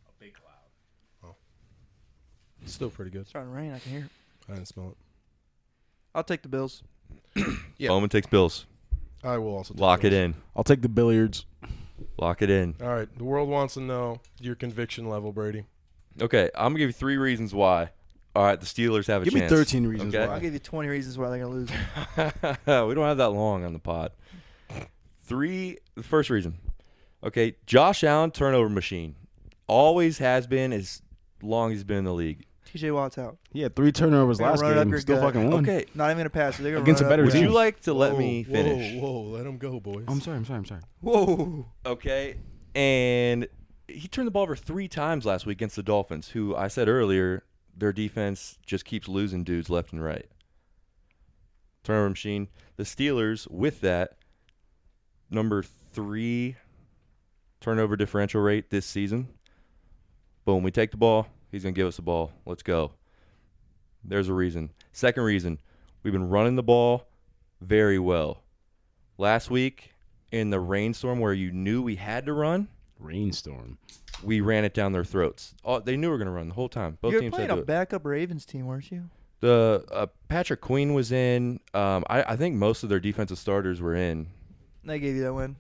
A big cloud. Still pretty good. It's starting to rain. I can hear it. I didn't smell it. I'll take the Bills. Yeah. Bowman takes Bills. I will also take Lock it those. in. I'll take the billiards. Lock it in. All right. The world wants to know your conviction level, Brady. Okay, I'm gonna give you 3 reasons why. All right, the Steelers have a Give me chance. 13 reasons Okay? why. I'll give you 20 reasons why they're going to lose. We don't have that long on the pod. The first reason. Okay, Josh Allen, turnover machine. Always has been as long as he's been in the league. TJ Watt's out. He had 3 turnovers They're last gonna run it up game. your Still gut. fucking won. Okay, Not even going to pass it. They're gonna Against run a it better up would your you team. like to let me finish? Whoa, let him go, boys. I'm sorry. Whoa. Okay, and he turned the ball over 3 times last week against the Dolphins, who I said earlier, their defense just keeps losing dudes left and right. Turnover machine. The Steelers, with that, number 3 turnover differential rate this season. Boom, we take the ball. He's going to give us the ball. Let's go. There's a reason. Second reason, we've been running the ball very well. Last week, in the rainstorm where you knew we had to run, Rainstorm. we ran it down their throats. Oh, they knew we were going to run the whole time. Both You were teams playing had a to. backup Ravens team, weren't you? The Patrick Queen was in. I think most of their defensive starters were in. They gave you that win.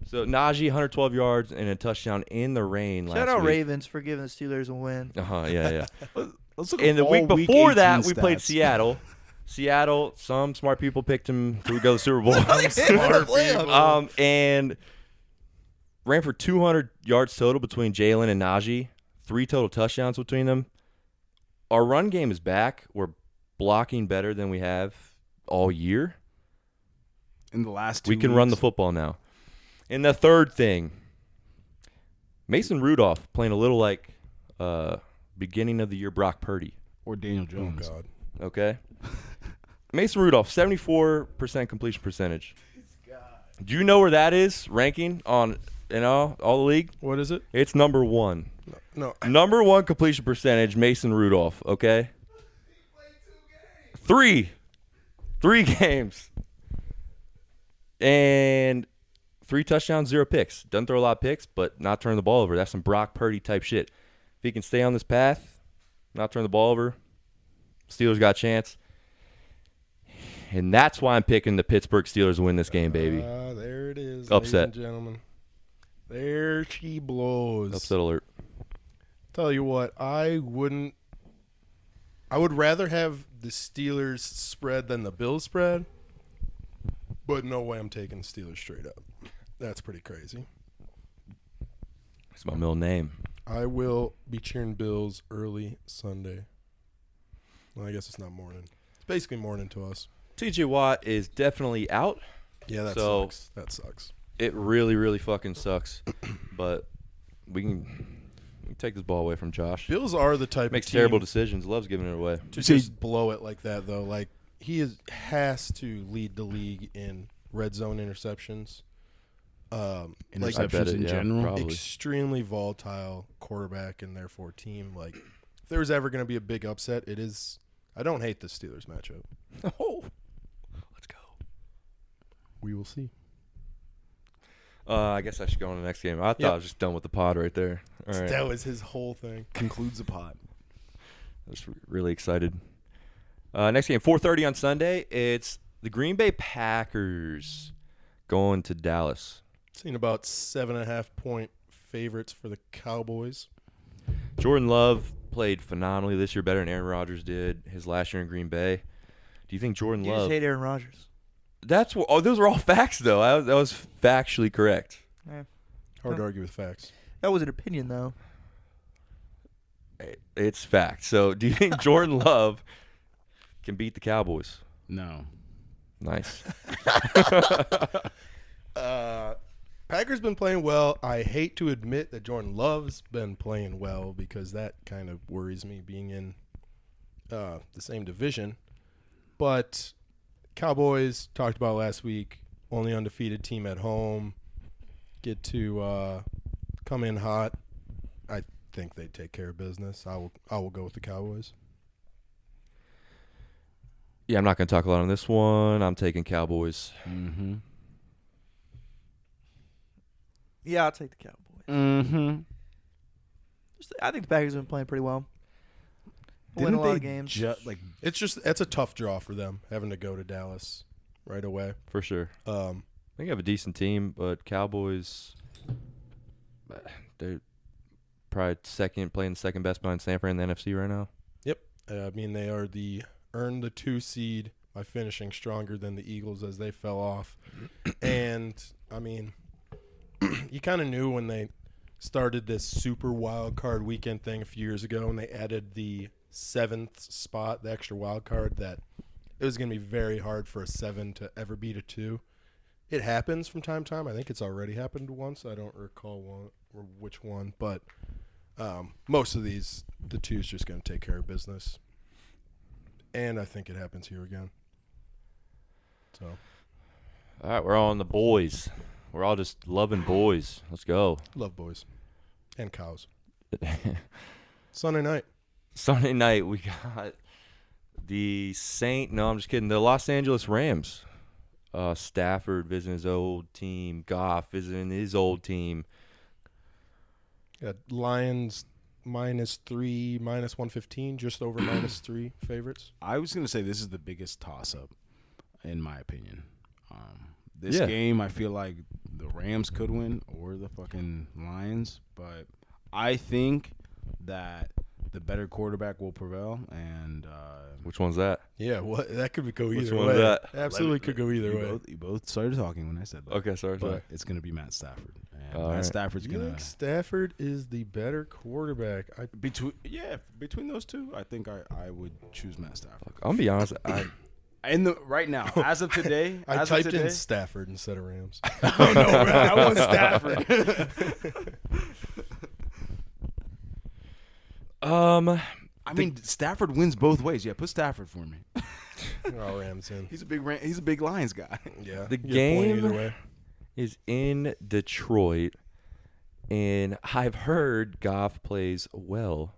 So Najee, 112 yards and a touchdown in the rain last Shout out week. Ravens for giving the Steelers a win. Yeah. Let's look And the at week all before 18 that, we played stats. Seattle. Seattle, some smart people picked him to go to the Super Bowl. Smart people. And ran for 200 yards total between Jalen and Najee. 3 total touchdowns between them. Our run game is back. We're blocking better than we have all year. In the last 2 We can run the football now. And the third thing, Mason Rudolph playing a little like beginning of the year Brock Purdy. Or Daniel Oh, Jones. God. Okay? Mason Rudolph, 74% completion percentage. Do you know where that is ranking on all the league? What is it? It's number 1. No. Number 1 completion percentage, Mason Rudolph, okay? 3 games. And 3 touchdowns, 0 picks. Doesn't throw a lot of picks, but not turn the ball over. That's some Brock Purdy type shit. If he can stay on this path, not turn the ball over, Steelers got a chance. And that's why I'm picking the Pittsburgh Steelers to win this game, baby. There it is, Upset. ladies and gentlemen. There she blows. Upset alert. Tell you what, I would rather have the Steelers spread than the Bills spread, but no way I'm taking the Steelers straight up. That's pretty crazy. It's my middle name. I will be cheering Bills early Sunday. Well, I guess it's not morning. It's basically morning to us. TJ Watt is definitely out. Yeah, that So- sucks. That sucks. It really, really fucking sucks. But we can take this ball away from Josh. Bills are the type Makes of team terrible decisions. Loves giving it away. to just blow it like that, though. Like, has to lead the league in red zone interceptions. Like, I bet Interceptions it, in yeah, general. probably. extremely volatile quarterback and therefore team. Like, if there was ever going to be a big upset, it is. I don't hate the Steelers matchup. Oh, let's go. We will see. I guess I should go on to the next game. I thought Yep. I was just done with the pod right there. All right. That was his whole thing. Concludes the pod. I was really excited. Next game, 4:30 on Sunday. It's the Green Bay Packers going to Dallas. Seen about 7.5 point favorites for the Cowboys. Jordan Love played phenomenally this year, better than Aaron Rodgers did his last year in Green Bay. Do you think Jordan You Love? just hate Aaron Rodgers. That's what. Oh, those are all facts, though. That was factually correct. Hard to argue with facts. That was an opinion, though. It's fact. So, do you think Jordan Love can beat the Cowboys? No. Nice. Packers been playing well. I hate to admit that Jordan Love's been playing well because that kind of worries me being in the same division. But Cowboys, talked about last week, only undefeated team at home. Get to come in hot. I think they take care of business. I will go with the Cowboys. Yeah, I'm not going to talk a lot on this one. I'm taking Cowboys. Mm-hmm. Yeah, I'll take the Cowboys. Mm-hmm. I think the Packers have been playing pretty well. Win a lot of games. It's a tough draw for them having to go to Dallas right away. For sure. I think you have a decent team, but Cowboys, they're probably playing the second best behind Stanford in the NFC right now. Yep. I mean, they are earned the 2 seed by finishing stronger than the Eagles as they fell off. And, I mean, you kind of knew when they started this super wild card weekend thing a few years ago and they added the 7th spot, the extra wild card, that it was going to be very hard for a 7 to ever beat a 2. It happens from time to time. I think it's already happened once. I don't recall one or which one, but most of these, the 2's just going to take care of business. And I think it happens here again. So, All right, we're on the boys. We're all just loving boys. Let's go. love boys and cows. Sunday night. Sunday night, we got the I'm just kidding. The Los Angeles Rams. Stafford visiting his old team. Goff visiting his old team. Got Lions -3, -115, just over -3 favorites. I was going to say this is the biggest toss-up, in my opinion. This Yeah. game, I feel like the Rams could win or the fucking Lions, but I think that the better quarterback will prevail. And Which one's that? Yeah, that could go Which either one's way. that? Absolutely could go either way. You both started talking when I said that. Okay, sorry. But it's going to be Matt Stafford. And All Matt right. Stafford's You going think to Stafford is the better quarterback? between those two, I think I would choose Matt Stafford. I'm going to be honest. Right now, as of today, I typed in Stafford instead of Rams. Oh no, I want Stafford. I mean, Stafford wins both ways. Yeah, put Stafford for me. Oh, Rams in. He's a big Lions guy. Yeah, The you get a point game- either way. is in Detroit, and I've heard Goff plays well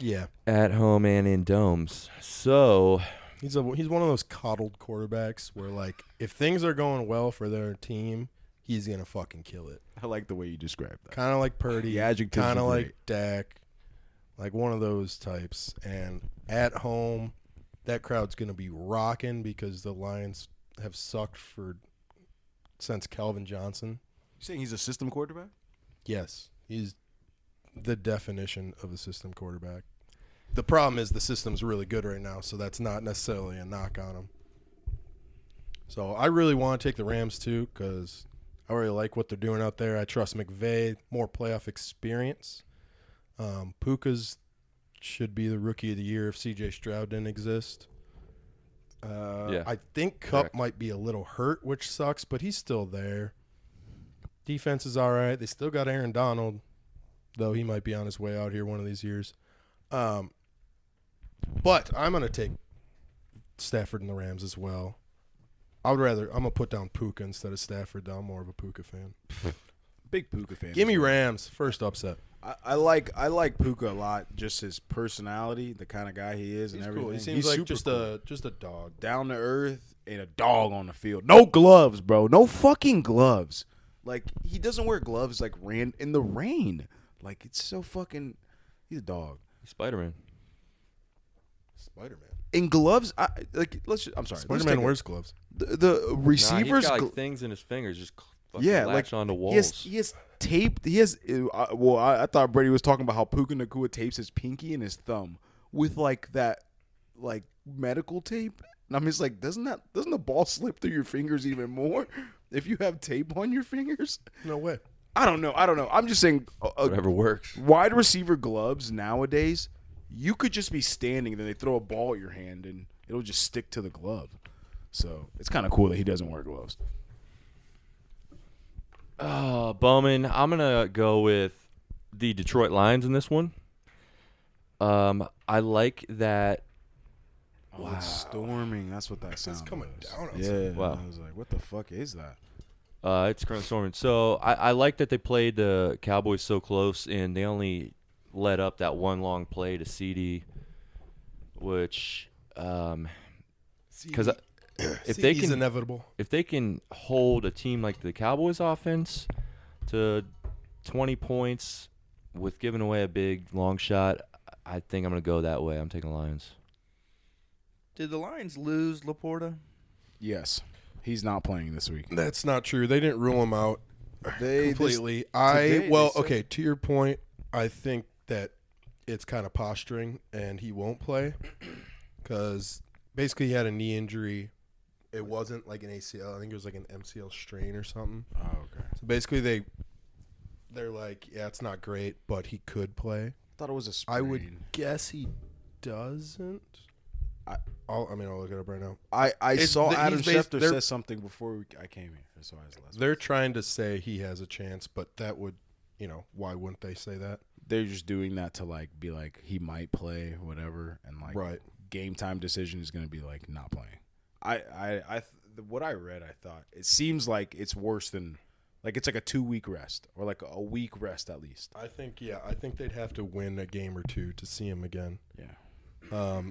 Yeah, at home and in domes. So, he's one of those coddled quarterbacks where, like, if things are going well for their team, he's gonna fucking kill it. I like the way you described that. Kind of like Purdy, The adjectives kind of are like great. Dak, like one of those types. And at home, that crowd's gonna be rocking because the Lions have sucked since Calvin Johnson. You saying he's a system quarterback? Yes, he's the definition of a system quarterback. The problem is the system's really good right now, so that's not necessarily a knock on him. So I really want to take the Rams too because I really like what they're doing out there. I trust McVay, more playoff experience. Puka's should be the rookie of the year if C.J. Stroud didn't exist. Yeah. I think Kupp Correct. might be a little hurt, which sucks, but he's still there. Defense is all right. They still got Aaron Donald, though he might be on his way out here one of these years. But I'm going to take Stafford and the Rams as well. I'm going to put down Puka instead of Stafford, though. I'm more of a Puka fan. Big Puka fan. Give me Rams. First upset. I like Puka a lot. Just his personality, the kind of guy he is, and He's everything. cool. He seems He's like super just a dog. down to earth and a dog on the field. No gloves, bro. No fucking gloves. Like he doesn't wear gloves. Like ran in the rain. Like it's so fucking. He's a dog. Spider-Man. Spider-Man. In gloves, I'm sorry. Spider-Man wears gloves. The Nah, receivers. he's got like things in his fingers just fucking Yeah, latch like onto he walls. has tape. He has. I thought Brady was talking about how Puka Nacua tapes his pinky and his thumb with like that, like medical tape. And I'm just like, doesn't the ball slip through your fingers even more if you have tape on your fingers? No way. I don't know. I'm just saying. Whatever works. Wide receiver gloves nowadays, you could just be standing and then they throw a ball at your hand and it'll just stick to the glove. So it's kind of cool that he doesn't wear gloves. Bowman, I'm going to go with the Detroit Lions in this one. I like that. Oh, it's storming. That's what that sounds. It's coming was. down. Yeah. Wow. I was like, what the fuck is that? It's currently storming. So I like that they played the Cowboys so close, and they only let up that one long play to CD, which because if they CD's can inevitable. if they can hold a team like the Cowboys offense to 20 points with giving away a big long shot, I think I'm going to go that way. I'm taking Lions. Did the Lions lose Laporta? Yes. He's not playing this week. That's not true. They didn't rule him out completely. today they said- Okay, to your point, I think that it's kind of posturing, and he won't play because basically he had a knee injury. It wasn't like an ACL. I think it was like an MCL strain or something. Oh, okay. So basically they're like, yeah, it's not great, but he could play. Thought it was a sprain. I would guess he doesn't. I'll look it up right now. I saw Adam Schefter they're- say something before I came here. I saw his last. They're trying to say he has a chance, but that would, why wouldn't they say that? They're just doing that to like be like he might play whatever, and like Right. game time decision is going to be like not playing. What I read, I thought it seems like it's worse than like it's like a 2-week rest or like a week rest at least. I think they'd have to win a game or two to see him again. Yeah.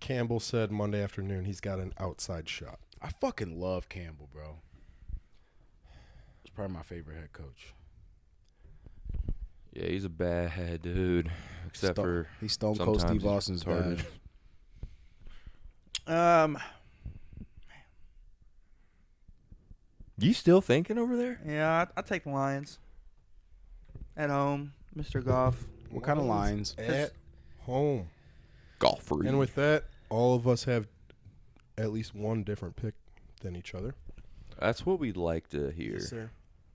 Campbell said Monday afternoon he's got an outside shot. I fucking love Campbell, bro. He's probably my favorite head coach. Yeah, he's a bad dude, except for he's Stone Cold sometimes Steve Austin's it's retarded. bad. You still thinking over there? Yeah, I take the Lions. At home, Mr. Goff. What kind of lines? At home. Golfer. And with that, all of us have at least one different pick than each other. That's what we'd like to hear. Yes, sir.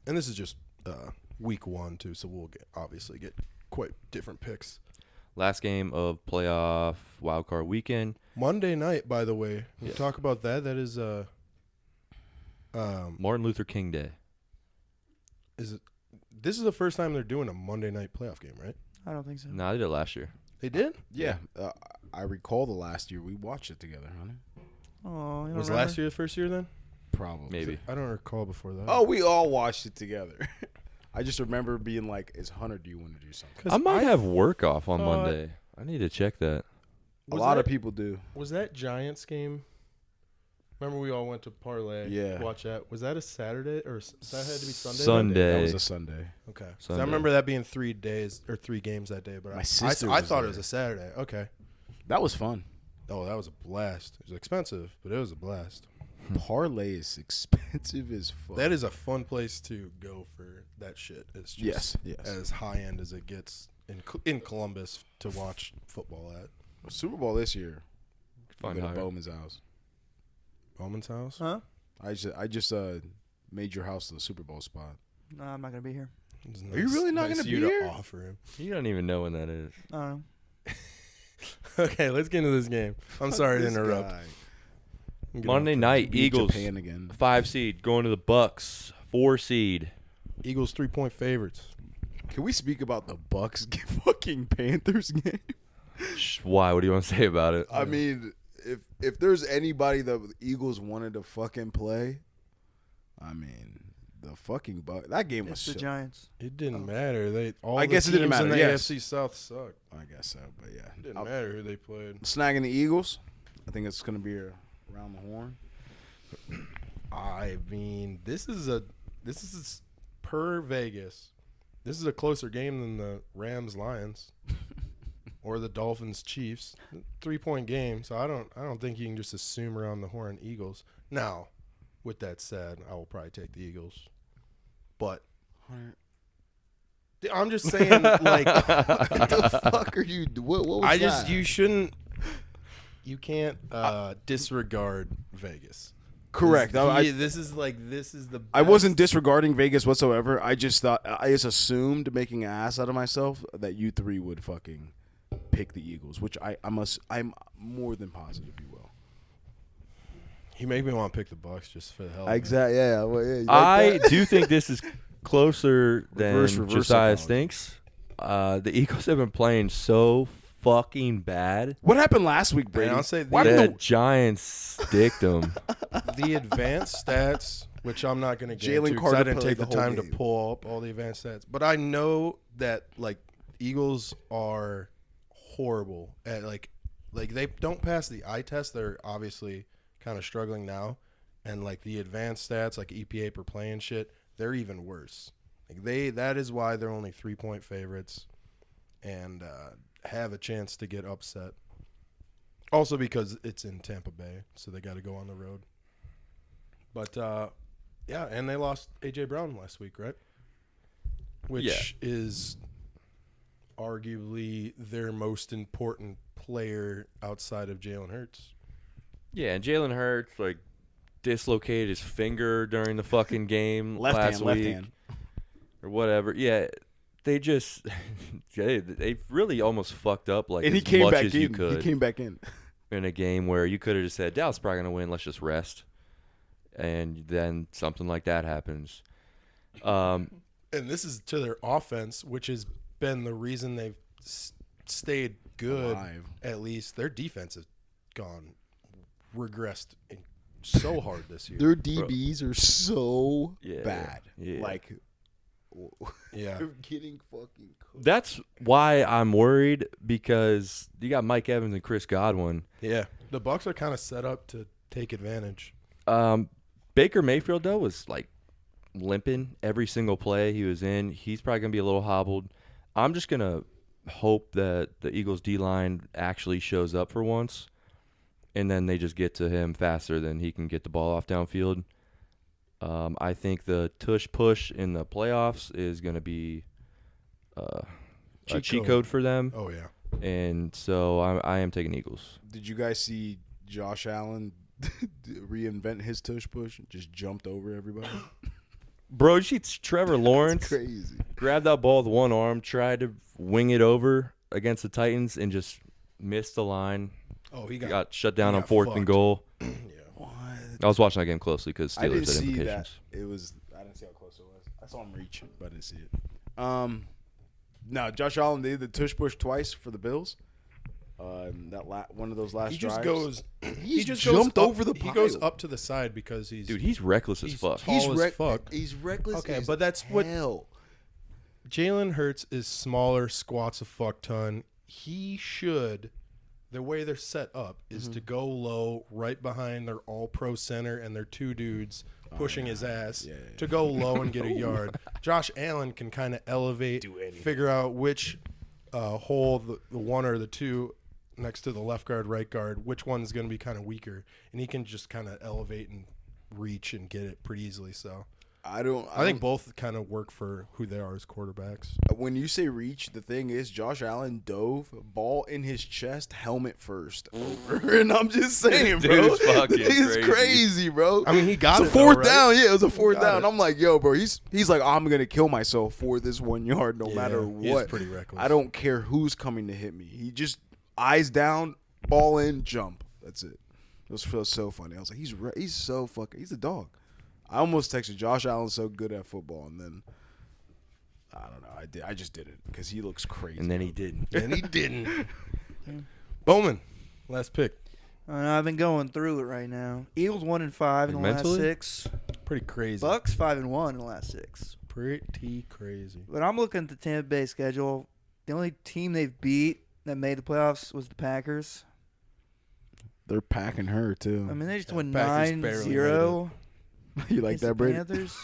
And this is just week 1 too, so we'll obviously get quite different picks. Last game of playoff wildcard weekend. Monday night, by the way, we Yeah. talk about that. That is Martin Luther King Day. this is the first time they're doing a Monday night playoff game, right? I don't think so. No, they did it last year. They did? Yeah, I recall the last year we watched it together, honey. Oh, you don't Was remember? last year the first year then? Probably. Maybe. I don't recall before that. Oh, we all watched it together. I just remember being like, "Is Hunter? Do you want to do something?" 'Cause I might have work off on thought- Monday. I need to check that. A Was lot that- of people do. Was that Giants game? Remember we all went to Parlay? Yeah. Watch that. Was that a Saturday or that had to be Sunday? Sunday. That was a Sunday. Okay. 'Cause Sunday. I remember that being 3 days or 3 games that day, but My I sister thought was it there. was a Saturday. Okay. That was fun. Oh, that was a blast. It was expensive, but it was a blast. Parlay is expensive as fuck. That is a fun place to go for that shit. It's just yes. as high end as it gets in Columbus to watch football at. Super Bowl this year. Fun Go to hire. Bowman's house. Bowman's house? Huh? I just made your house the Super Bowl spot. No, I'm not gonna be here. It's Are you really not nice gonna of you be to here? offer him. You don't even know when that is. I don't know. Okay, let's get into this game. I'm sorry to This interrupt. guy. Get Monday off track. night, Beat Eagles Japan again. 5 seed going to the Bucs 4 seed. Eagles 3-point favorites. Can we speak about the Bucs fucking Panthers game? Why? What do you want to say about it? I mean, if there's anybody that the Eagles wanted to fucking play, I mean, the fucking Bucs. That game was It's the so. Giants. It didn't matter. I guess it didn't matter, In the yes. AFC South suck. I guess so, but yeah. It didn't matter who they played. Snagging the Eagles. I think it's gonna be around the horn. I mean, this is per Vegas. This is a closer game than the Rams Lions or the Dolphins Chiefs. 3-point game, so I don't think you can just assume around the horn Eagles. Now, with that said, I will probably take the Eagles. But I'm just saying, like, What the fuck are you? What was that? you can't disregard Vegas. Correct. This is the best. I wasn't disregarding Vegas whatsoever. I just assumed, making an ass out of myself, that you three would fucking pick the Eagles, which I'm more than positive you will. You make me want to pick the Bucs just for the hell of it. Exactly. Yeah. Well, yeah, I do think this is closer than Reverse Josias psychology. thinks. The Eagles have been playing so fucking bad. What happened last week, Brady? I'll say Why The did Giants sticked them. The advanced stats which I'm not going to get Jalen into because I Carter didn't played take the the whole time to game. pull up all the advanced stats. But I know that like Eagles are horrible at like they don't pass the eye test. They're obviously kind of struggling now, and like the advanced stats like EPA per play and shit, they're even worse. Like that is why they're only 3-point favorites and have a chance to get upset. Also because it's in Tampa Bay, so they got to go on the road. But yeah, and they lost A.J. Brown last week, right? Which is arguably their most important player outside of Jalen Hurts. Yeah, and Jalen Hurts like dislocated his finger during the fucking game last week or whatever. Yeah, they just they really almost fucked up like And he as came much back as in. you could He came back in. in a game where you could have just said Dallas is probably gonna win. Let's just rest, and then something like that happens. And this is to their offense, which has been the reason they've stayed good. Alive. At least their defense has regressed so hard this year. Their DBs are so Yeah. bad. Yeah. Like, Yeah. they're getting fucking cooked. That's why I'm worried because you got Mike Evans and Chris Godwin. Yeah. The Bucs are kind of set up to take advantage. Baker Mayfield, though, was like limping every single play he was in. He's probably going to be a little hobbled. I'm just going to hope that the Eagles' D-line actually shows up for once, and then they just get to him faster than he can get the ball off downfield. I think the tush push in the playoffs is going to be a cheat code for them, Oh, yeah. and so I am taking Eagles. Did you guys see Josh Allen reinvent his tush push and just jumped over everybody? Bro, you see Trevor Lawrence Crazy. grabbed that ball with one arm, tried to wing it over against the Titans, and just missed the line. Oh, he Got shut down on got 4th and fucked. goal. Yeah. What? I was watching that game closely because I didn't Steelers had see that. implications. I didn't see how close it was. I saw him reach, but I didn't see it. No, Josh Allen did the tush push twice for the Bills. One of those last He just drives. goes. He just jumped goes up, over the He goes pile. up to the side because he's Dude, he's reckless as he's fuck. tall as fuck. He's reckless. Okay, as but that's what hell. Jalen Hurts is smaller, squats a fuck ton. He should. The way they're set up is to go low, right behind their all-pro center and their two dudes pushing his ass to go low and get a yard. Josh Allen can kind of elevate, figure out which hole, the one or the two next to the left guard, right guard, which one's going to be kind of weaker, and he can just kind of elevate and reach and get it pretty easily. So I think both kind of work for who they are as quarterbacks. when you say reach, the thing is Josh Allen dove ball in his chest, helmet first over, and I'm just saying, bro, Dude's fucking it's crazy. crazy, bro. I mean, he got it's it a fourth though, right? down. Yeah, it was a fourth got down. it. I'm like, yo, bro, he's like, I'm gonna kill myself for this 1 yard, no matter he is what. pretty reckless. I don't care who's coming to hit me. He just eyes down, ball in, jump. That's it. It feels so funny. I was like, he's so fucking. He's a dog. I almost texted Josh Allen's so good at football, and then I don't know. I just did it because he looks crazy. And then he didn't. And he didn't. Bowman, last pick. I've been going through it right now. Eagles 1-5 in the Mentally? last 6. Pretty crazy. Bucs 5-1 in the last 6. Pretty crazy. But I'm looking at the Tampa Bay schedule. The only team they've beat that made the playoffs was the Packers. They're packing her too. I mean, they just Yeah, won Packers barely 9-0. You like against that, the Brady? Panthers.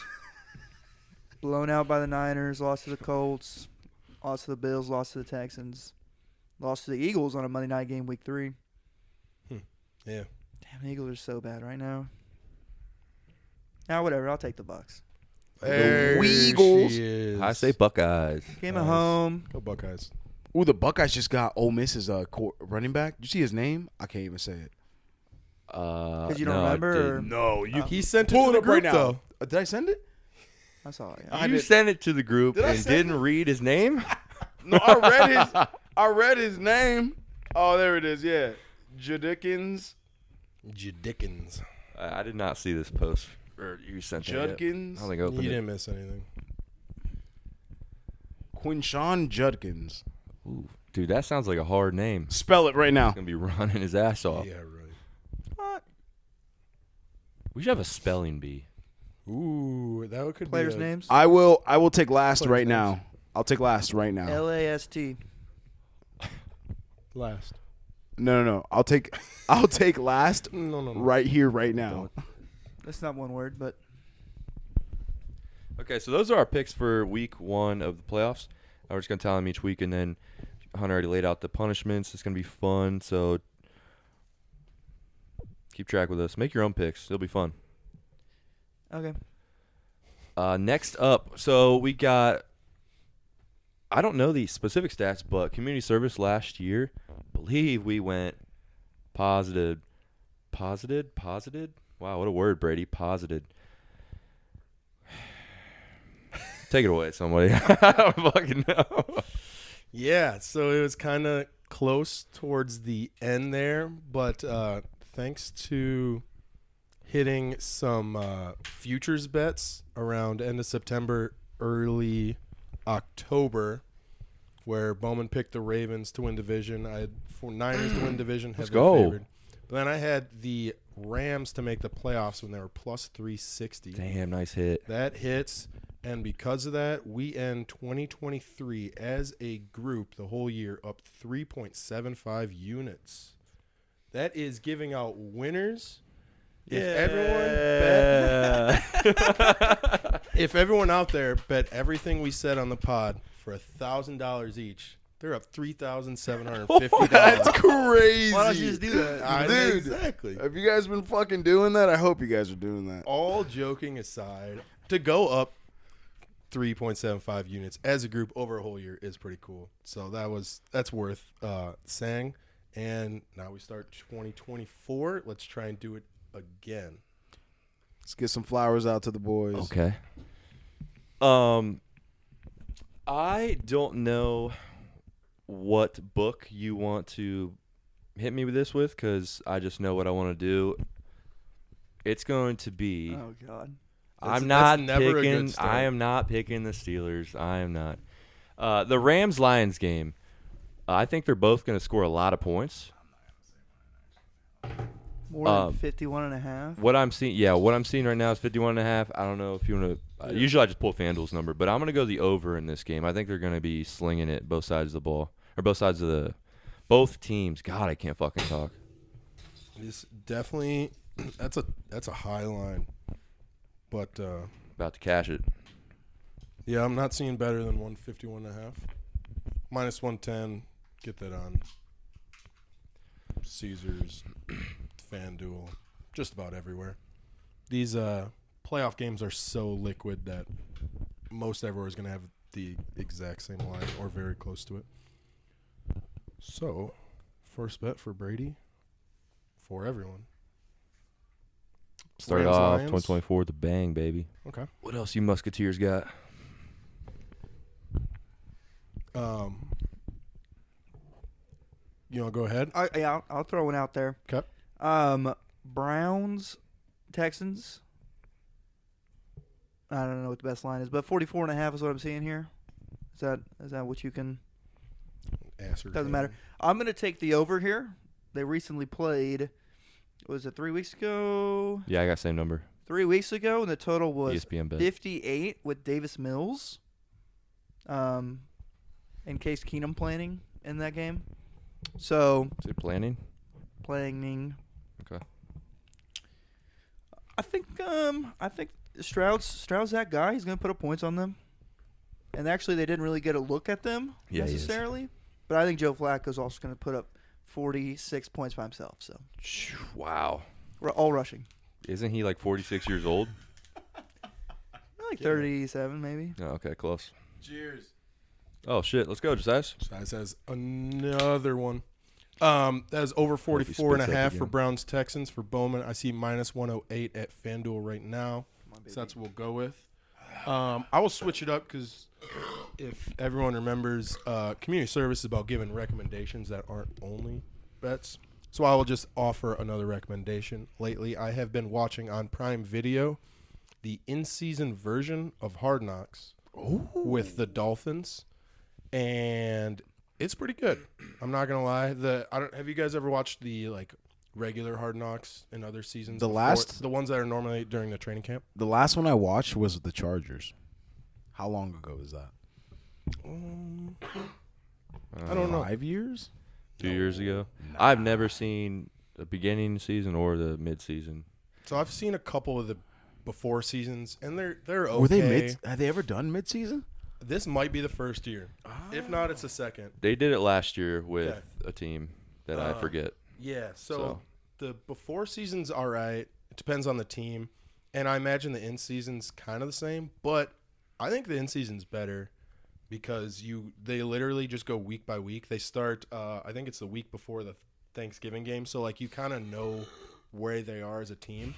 Blown out by the Niners. Lost to the Colts. Lost to the Bills. Lost to the Texans. Lost to the Eagles on a Monday night game, week 3. Yeah. Damn, the Eagles are so bad right now. Now, whatever. I'll take the Bucs. There Weagles. she is. I say Buckeyes. Came at home. Go Buckeyes. Ooh, the Buckeyes just got Ole Miss's running back. Did you see his name? I can't even say it. Because you don't no, I remember? Or? didn't. No, you He sent it pull to it the up group, right now. though. Did I send it? I saw it. I You did- sent it to the group Did I and send didn't it? read his name? No, I read his name. Oh, there it is. Yeah, Judkins. Dickens. I did not see this post. Or you sent that yet. Judkins. I don't think I You opened it. didn't miss anything. Quinshawn Judkins. Ooh, dude, that sounds like a hard name. Spell it right now. He's going to be running his ass off. Yeah, right. What? We should have a spelling bee. Ooh, that could Players' be names. I will take last Players' right names. now. I'll take last right now. LAST. last. No. I'll take last No. right here, right now. That's not one word, but Okay, so those are our picks for week 1 of the playoffs. We're just going to tell them each week, and then Hunter already laid out the punishments. It's going to be fun, so keep track with us. Make your own picks. It'll be fun. okay. Next up, so we got, I don't know the specific stats, but community service last year, I believe we went positive. Wow, what a word, Brady. Positive. Take it away, somebody. I don't fucking know. Yeah, so it was kind of close towards the end there, but thanks to hitting some futures bets around end of September, early October, where Bowman picked the Ravens to win division. I had 49ers to win division. Let's heavily go. favored. But then I had the Rams to make the playoffs when they were plus 360. Damn, nice hit. That hits, and because of that, we end 2023 as a group the whole year up 3.75 units. That is giving out winners. If everyone out there bet everything we said on the pod for $1,000 each, they're up $3,750. That's crazy. Why don't you just do that? Dude, exactly. have you guys been fucking doing that? I hope you guys are doing that. All joking aside, to go up 3.75 units as a group over a whole year is pretty cool. So that's worth saying. And now we start 2024. Let's try and do it again. Let's get some flowers out to the boys. Okay. I don't know what book you want to hit me with this with, because I just know what I want to do. It's going to be. Oh God. I'm not never a picking. good start. I am not picking the Steelers. I am not. The Rams-Lions game. I think they're both going to score a lot of points. More than 51.5. What I'm seeing right now is 51.5. I don't know if you want to. Usually I just pull FanDuel's number, but I'm going to go the over in this game. I think they're going to be slinging it both sides of the ball, or both teams. God, I can't fucking talk. It's definitely that's a high line, but About to cash it. yeah, I'm not seeing better than 151.5. Minus 110. Get that on Caesars, FanDuel, just about everywhere. These playoff games are so liquid that most everywhere is going to have the exact same line or very close to it. So, first bet for Brady for everyone. Started Rams, off Lions. 2024 with a bang, baby. Okay. What else you Musketeers got? You want to go ahead? I'll throw one out there. Okay. Browns, Texans. I don't know what the best line is, but 44.5 is what I'm seeing here. Is that what you can? Doesn't matter. I'm going to take the over here. They recently played. Was it 3 weeks ago? Yeah, I got same number. 3 weeks ago, and the total was ESPN bet. 58 with Davis Mills. In case Keenum playing in that game. So Is it planning? playing. Okay. I think Stroud's that guy. He's going to put up points on them. And actually, they didn't really get a look at them Yeah, he is. necessarily. But I think Joe Flacco's also going to put up 46 points by himself. So Wow. we're all rushing. Isn't he like 46 years old? Like 37 maybe. Oh, okay, close. Cheers. Oh, shit. Let's go, Josias. Size has another one. That is over 44.5 up for again. Browns Texans for Bowman. I see minus 108 at FanDuel right now. So that's what we'll go with. I will switch it up because if everyone remembers, community service is about giving recommendations that aren't only bets. So I will just offer another recommendation. Lately, I have been watching on Prime Video the in-season version of Hard Knocks with the Dolphins, and it's pretty good. I'm not gonna lie. Have you guys ever watched the regular Hard Knocks in other seasons. The ones that are normally during the training camp. The last one I watched was the Chargers. How long ago was that? I don't know. 5 years? 2 years ago. Nah. I've never seen the beginning season or the mid season. So I've seen a couple of the before seasons, and they're okay. Were they mid? Have they ever done mid-season? This might be the first year. If not, it's the second. They did it last year with a team that I forget. Yeah, so the before season's all right. It depends on the team. And I imagine the in-season's kind of the same. But I think the in-season's better because they literally just go week by week. They start, I think it's the week before the Thanksgiving game. So, like, you kind of know where they are as a team.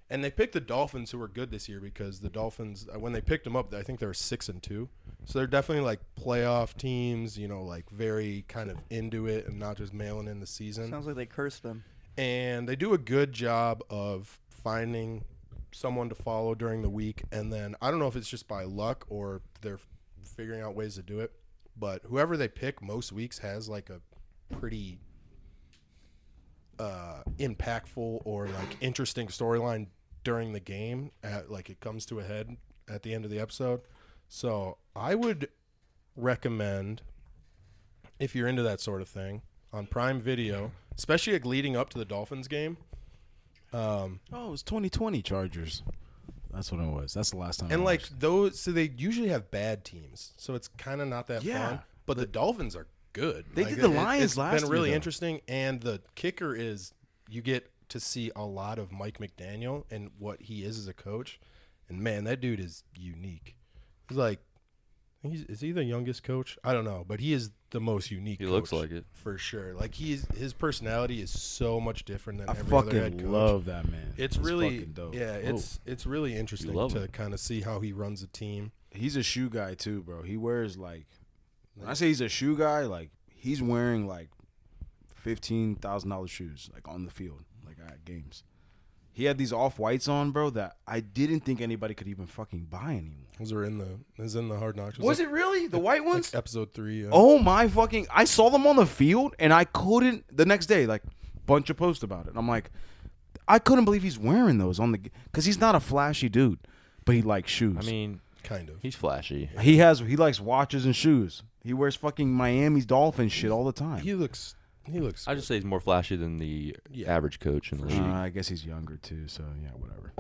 And they picked the Dolphins, who were good this year, because the Dolphins, when they picked them up, I think they were 6-2. So they're definitely like playoff teams, like very kind of into it and not just mailing in the season. Sounds like they cursed them. And they do a good job of finding someone to follow during the week. And then I don't know if it's just by luck or they're figuring out ways to do it, but whoever they pick most weeks has like a pretty impactful or like interesting storyline during the game like it comes to a head at the end of the episode. So I would recommend, if you're into that sort of thing, on Prime Video, especially like leading up to the Dolphins game. It was 2020 Chargers. That's what it was. That's the last time. And I like watched. those, so they usually have bad teams, so it's kind of not that fun. But the Dolphins are good. They Like, did the Lions last It's been really year, though. interesting, and the kicker is you get to see a lot of Mike McDaniel and what he is as a coach. And man, that dude is unique. He's like, is he the youngest coach? I don't know, but he is the most unique. He coach, looks like it for sure. Like his personality is so much different than I every other head fucking coach. love that man. It's He's really fucking dope. yeah. It's really interesting love to him. kind of see how he runs a team. He's a shoe guy too, bro. He wears like, when I say he's a shoe guy, like he's wearing like $15,000 shoes, like on the field, like at games. He had these off-whites on, bro, that I didn't think anybody could even fucking buy anymore. Those are in the Hard Knocks. Was it really? The white ones? Like episode 3. Oh my fucking! I saw them on the field, and I couldn't. The next day, like, bunch of posts about it. And I'm like, I couldn't believe he's wearing those on the, because he's not a flashy dude, but he likes shoes. I mean, kind of. he's flashy. he likes watches and shoes. He wears fucking Miami's Dolphins shit all the time. He looks. I just say he's more flashy than the average coach in the league. I guess he's younger too, so yeah, whatever.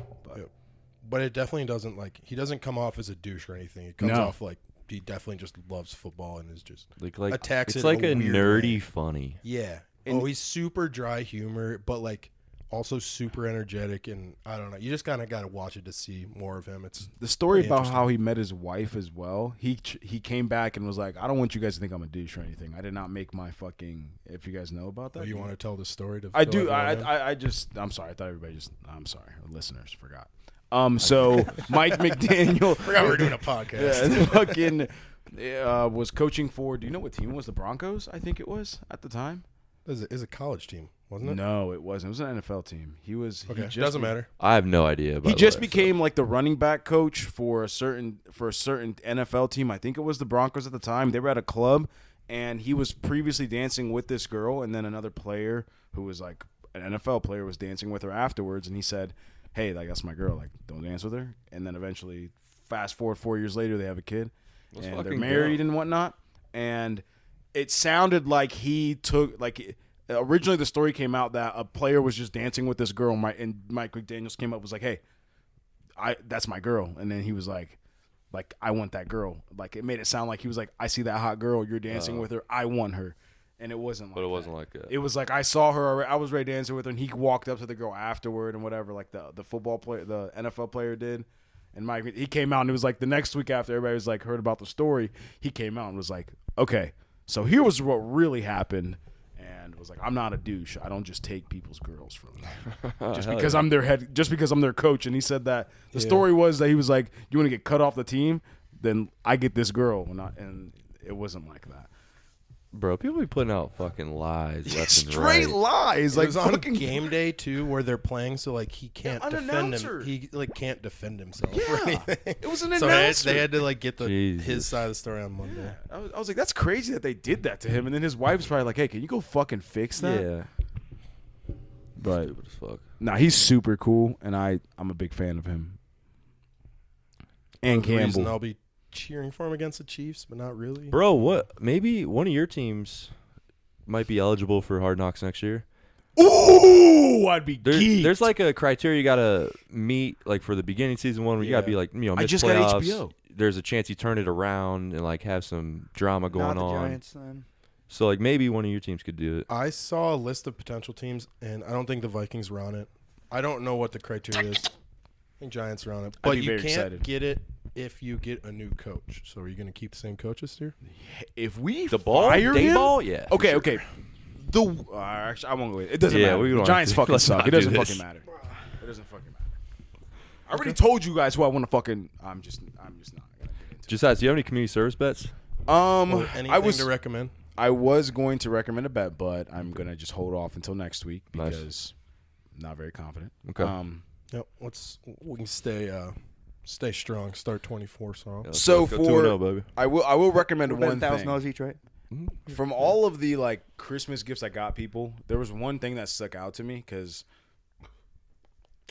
But it definitely doesn't he doesn't come off as a douche or anything. It comes off like he definitely just loves football and is just like attacks it's it like in a weird nerdy way. funny. Yeah. And he's super dry humor, but like also super energetic, and I don't know. You just kind of got to watch it to see more of him. It's The story pretty about interesting. how he met his wife as well. He came back and was like, I don't want you guys to think I'm a douche or anything. I did not make my fucking. If you guys know about that, you want to tell the story to? I fill do. everyone in? I'm sorry. I thought everybody just. I'm sorry. Listeners forgot. So Mike McDaniel. forgot we were doing a podcast. Yeah, fucking was coaching for. Do you know what team it was? The Broncos, I think it was at the time. It was a college team, wasn't it? No, it wasn't. It was an NFL team. He was. Okay, He just doesn't matter. I have no idea. He just became like the running back coach for a certain NFL team. I think it was the Broncos at the time. They were at a club, and he was previously dancing with this girl, and then another player who was like an NFL player was dancing with her afterwards, and he said, "Hey, like that's my girl. Like don't dance with her." And then eventually, fast forward 4 years later, they have a kid, Let's and they're fucking married go. and whatnot. And it sounded like he took like. Originally, the story came out that a player was just dancing with this girl, and Mike McDaniels came up was like, "Hey, that's my girl," and then he was like, I want that girl. Like it made it sound like he was like, "I see that hot girl, you're dancing with her, I want her," and it wasn't. Like But it wasn't that. like that. It was like I saw her already, I was ready dancing with her, and he walked up to the girl afterward and whatever, like the football player, the NFL player did. And Mike, he came out and it was like the next week after everybody was like heard about the story, he came out and was like, "Okay, so here was what really happened." And was like, I'm not a douche. I don't just take people's girls from them. Just because I'm their head, just because I'm their coach. And he said that the story was that he was like, you want to get cut off the team? Then I get this girl. And it wasn't like that. Bro, people be putting out fucking lies left and Straight right. lies. It Like was on fucking game day too, where they're playing, so like he can't an defend announcer. him. He like can't defend himself. Yeah. or anything. It was an So announcer. they had to like get Jesus. his side of the story on Monday. I was like, that's crazy that they did that to him. And then his wife's probably like, hey, can you go fucking fix that? Yeah. But Stupid as fuck. nah, he's super cool, and I'm a big fan of him. And The reason Campbell. I'll be cheering for him against the Chiefs, but not really. Bro, what? Maybe one of your teams might be eligible for Hard Knocks next year. Ooh, I'd be geeked. There's like a criteria you gotta meet, like for the beginning season one, where you gotta be like, I miss just playoffs. got HBO. There's a chance you turn it around and like have some drama going Not the on. Giants, then. So like maybe one of your teams could do it. I saw a list of potential teams, and I don't think the Vikings were on it. I don't know what the criteria is. I think Giants are on it. But be you very can't excited. get it if you get a new coach. So are you going to keep the same coaches here? If we The ball, fire him, Dayball, yeah. for okay, sure. okay. Actually, I won't go. It doesn't Yeah, matter. we The don't Giants have to. fucking Let's suck. not It do doesn't this. fucking matter. It doesn't fucking matter. I already told you guys who I want to fucking. I'm just not gonna get into. Josias, do you have any community service bets? Or anything I was to recommend? I was going to recommend a bet, but I'm gonna just hold off until next week Nice. because I'm not very confident. Okay. Yep. We can stay strong. Start 24. So Yeah, So let's go for 2-0, baby. I will recommend one thing. $1,000 each, right? From all of the like Christmas gifts I got people, there was one thing that stuck out to me because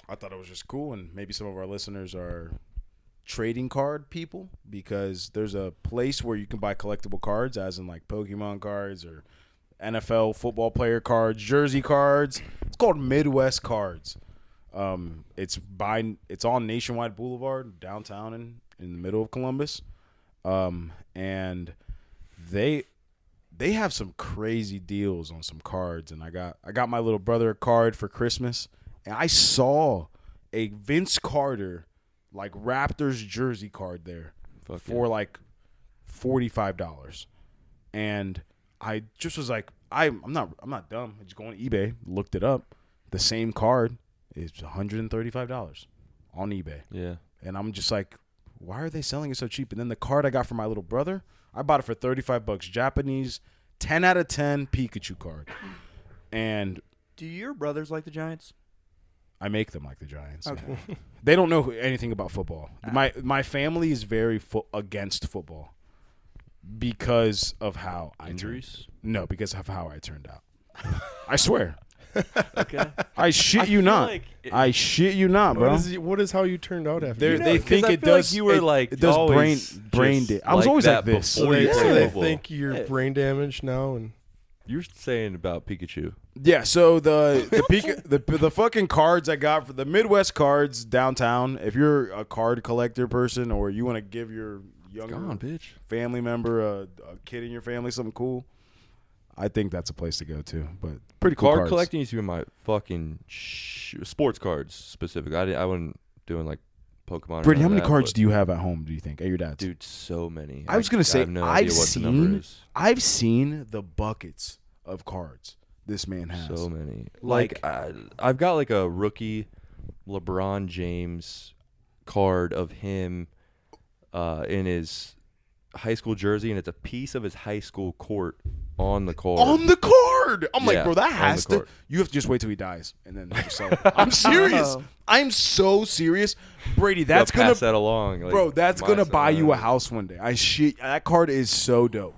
I thought it was just cool, and maybe some of our listeners are trading card people because there's a place where you can buy collectible cards, as in like Pokemon cards or NFL football player cards, jersey cards. It's called Midwest Cards. It's on Nationwide Boulevard downtown in the middle of Columbus, and they have some crazy deals on some cards. And I got my little brother a card for Christmas, and I saw a Vince Carter like Raptors jersey card there for like $45, and I just was like, I'm not dumb. I just go on eBay, looked it up. The same card is $135 on eBay. Yeah. And I'm just like, why are they selling it so cheap? And then the card I got for my little brother, I bought it for $35. Japanese 10 out of 10 Pikachu card. And Do your brothers like the Giants? I make them like the Giants. Okay. Yeah. They don't know anything about football. My family is very against football because of how Injuries? No, because of how I turned out. I swear. Okay. I shit you feel not. like I shit you not, bro. What is how you turned out after? They're- that? they 'cause think I it feel does. Like you were it does brain just damage. I was always like that this. before So you they, played so they football. think you're brain damaged now, and You're saying about Pikachu. Yeah, so the fucking cards I got for the Midwest Cards downtown. If you're a card collector person or you want to give your younger Gone, bitch. family member, a kid in your family, something cool, I think that's a place to go to. But pretty cool Card cards. collecting used to be my fucking sports cards specific. I wasn't doing like Pokemon. Brady, how many cards do you have at home? Do you think at your dad's? Dude, so many. I was gonna say have no idea what the number is. I've seen the buckets of cards this man has. So many. Like- I've got like a rookie LeBron James card of him in his high school jersey, and it's a piece of his high school court on the card. On the card. I'm like, Yeah, bro, that on has the to. card. You have to just wait till he dies, and then just sell it. I'm serious. Oh. I'm so serious, Brady. That's Gotta gonna, pass that along, like, bro. That's my gonna son, buy you a house one day. That card is so dope.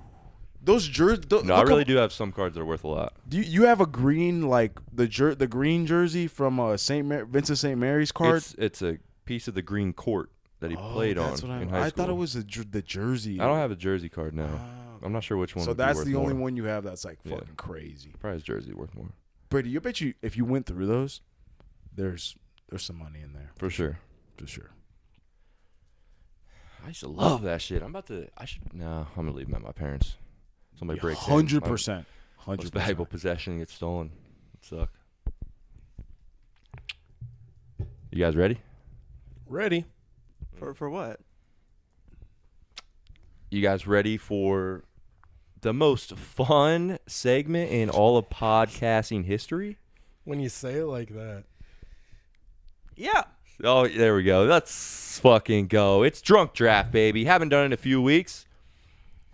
Those jerseys. No, I really do have some cards that are worth a lot. Do you have a green like the green jersey from Vincent St. Mary's card? It's a piece of the green court that he played on in high I school. thought it was the jersey. I don't have a jersey card now. I'm not sure which one. So would be that's worth the only more. one you have that's like Yeah. fucking crazy. Probably his jersey worth more. Brady, I bet you if you went through those, there's some money in there For sure. for sure. I used to love that shit. I'm gonna leave them at my parents. Somebody breaks in. 100%. My most valuable possession gets stolen. It'd suck. You guys ready? ready. For what? You guys ready for the most fun segment in all of podcasting history? When you say it like that, Yeah. Oh, there we go. Let's fucking go. It's Drunk Draft, baby. Haven't done it in a few weeks.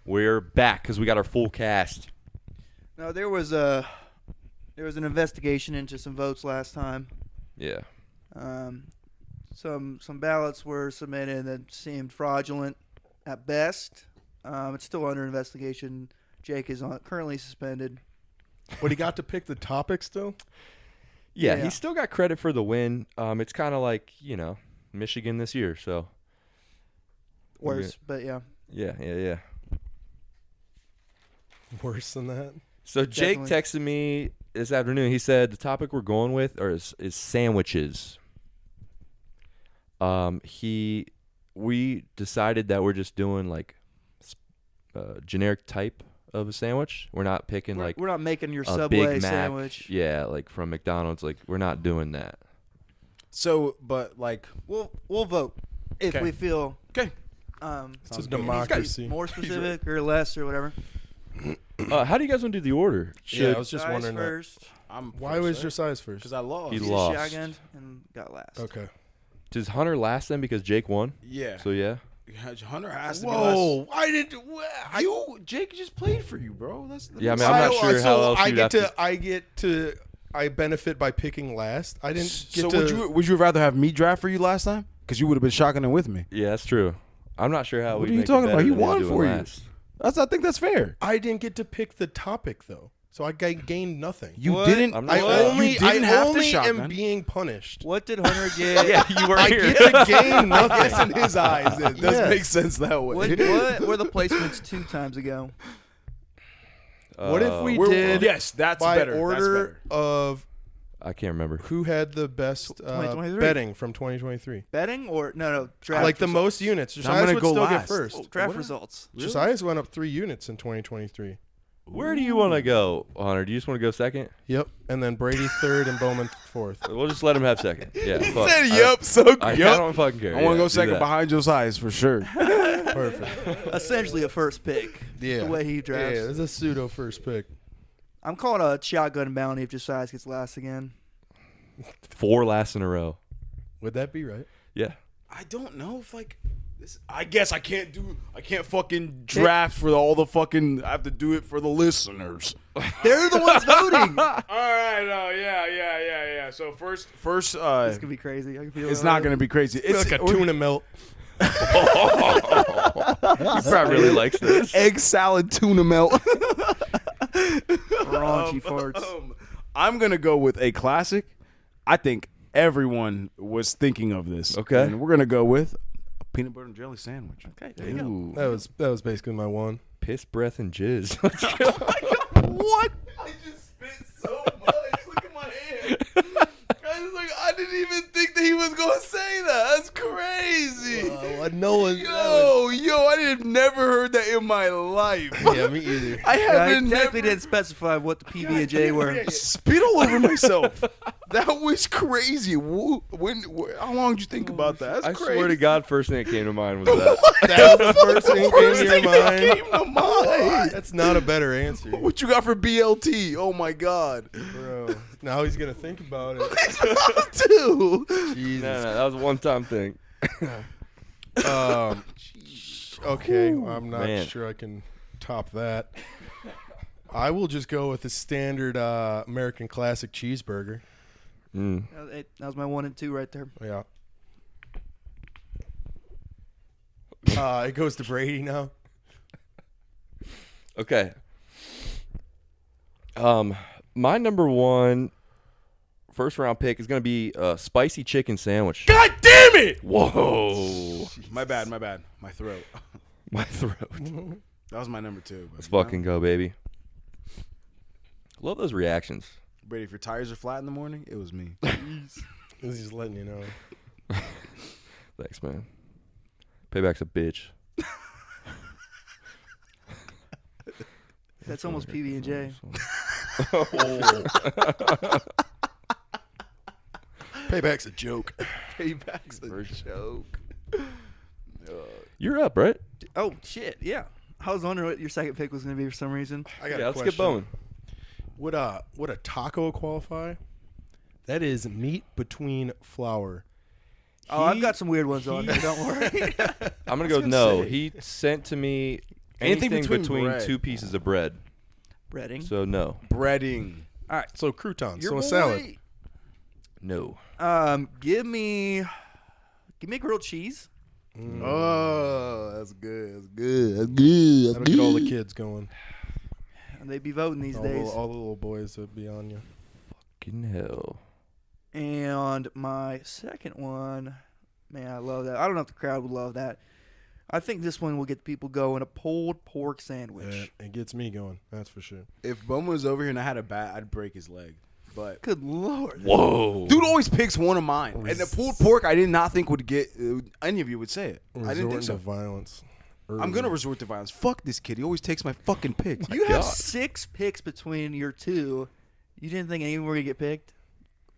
We're back because we got our full cast. No, there was an investigation into some votes last time. Yeah. Some ballots were submitted that seemed fraudulent at best. It's still under investigation. Jake is currently suspended. but he got to pick the topic still. Yeah, Yeah. he still got credit for the win. It's kind of like, Michigan this year. So Worse, but yeah. Yeah. Worse than that. So Jake Definitely. texted me this afternoon. He said the topic we're going with is sandwiches. We decided that we're just doing like generic type of a sandwich. We're not picking We're not making your a Subway Big Mac. sandwich. Yeah, like from McDonald's. Like we're not doing that. So, but like, We'll vote if Okay. we feel okay, It's a Sounds good. democracy. more specific or less or whatever. How do you guys want to do the order? Yeah, I was just Guys wondering that. first. I'm. Why was Josias first? Because I lost. He He lost. shotgunned and got last. Okay. Does Hunter last then because Jake won? Yeah. So yeah. Hunter has to be Whoa! I didn't. Jake just played for you, bro. Yeah, I mean, I'm not sure how else you'd have to. I benefit by picking last. I didn't get So to. would you rather have me draft for you last time? Because you would have been shotgunning with me. Yeah, that's true. I'm not sure how. What we are you make it talking about? better He than him won doing for you. last. I think that's fair. I didn't get to pick the topic though, so I gained nothing. You What? didn't. I'm not- I What? only, You didn't I have to only am shotgun. being punished. What did Hunter get? Yeah, you were I here. get to gain nothing. I guess in his eyes, it does Yes. make sense that way. What were the placements 2 times ago? What if we We're- did Yes, that's by better. order of I can't remember. who had the best 2023? betting from 2023? Betting or no draft? Like the results. most units. I'm Josias gonna would go still get last. first. Oh, draft What? results. Josias went up 3 units in 2023. Where do you want to go, Hunter? Do you just want to go second? Yep. And then Brady third and Bowman fourth. We'll just let him have second. Yeah. fuck. Said I- yep, so I yep. don't fucking care. I want to Yeah, go do second that. behind Josias for sure. Perfect. Essentially a first pick. Yeah. The way he drafts. Yeah, it's a pseudo first pick. I'm calling a shotgun bounty if Josias gets last again. 4 last in a row. Would that be right? Yeah. I don't know if like this. I guess I can't fucking draft for all the fucking. I have to do it for the listeners. They're the ones voting. All right, no, yeah. So first, This could be crazy. I can feel it's it not already. gonna be crazy. It's like a tuna melt. He probably really likes this. egg salad tuna melt. Raunchy farts. I'm gonna go with a classic. I think everyone was thinking of this. Okay. And we're gonna go with a peanut butter and jelly sandwich. Okay, there you go. Ooh. That was basically my one. Piss, breath, and jizz. What? I just spit so much. Look at my hand. I didn't even think that he was gonna say that. That's crazy. No one. Yo, I have never heard that in my life. Yeah, me either. I Yeah, haven't he technically never didn't specify what the PB and J were. spit all over myself. That was crazy. How long did you think about that? That's I crazy. swear to God, first thing that came to mind was that. That was the first thing that First came thing to your that mind. came to mind. That's not a better answer, What you got for BLT? Oh my God, bro. Now he's gonna think about it. dude. Jesus. No, that was a one-time thing. Okay, I'm not Man. sure I can top that. I will just go with the standard American classic cheeseburger. Mm. That was my 1 and 2 right there. Yeah. It goes to Brady now. Okay. My number 1 first-round pick is going to be a spicy chicken sandwich. God damn it! Whoa. My bad. My throat. My throat. That was my number 2. Let's fucking go, baby. Love those reactions. Brady, if your tires are flat in the morning, it was me. He's just letting you know. Thanks, man. Payback's a bitch. That's almost PB and J. Payback's a joke. Payback's a joke. You're up, right? Oh shit, yeah. I was wondering what your second pick was going to be for some reason. I got Yeah, a let's question. get Bowen. Would a taco qualify? That is meat between flour. Oh, I've got some weird ones on there. Don't worry. I'm going to go no. He sent to me Anything anything between bread. 2 pieces of bread. Breading. So no. Breading. All right. So croutons. Your So a boy- salad. No. Give me grilled cheese. Oh, that's good. That'll get all the kids going. And they be voting these All days. the little boys would be on you. Fucking hell. And my second one, man, I love that. I don't know if the crowd would love that. I think this one will get people going. A pulled pork sandwich. It gets me going. That's for sure. If Bowman was over here and I had a bat, I'd break his leg. But Good Lord. Whoa. dude always picks one of mine. And the pulled pork, I did not think would get any of you would say it. I didn't think so. To violence. I'm gonna resort to violence. Fuck this kid. He always takes my fucking picks. You have 6 picks between your two. You didn't think anyone were going to get picked?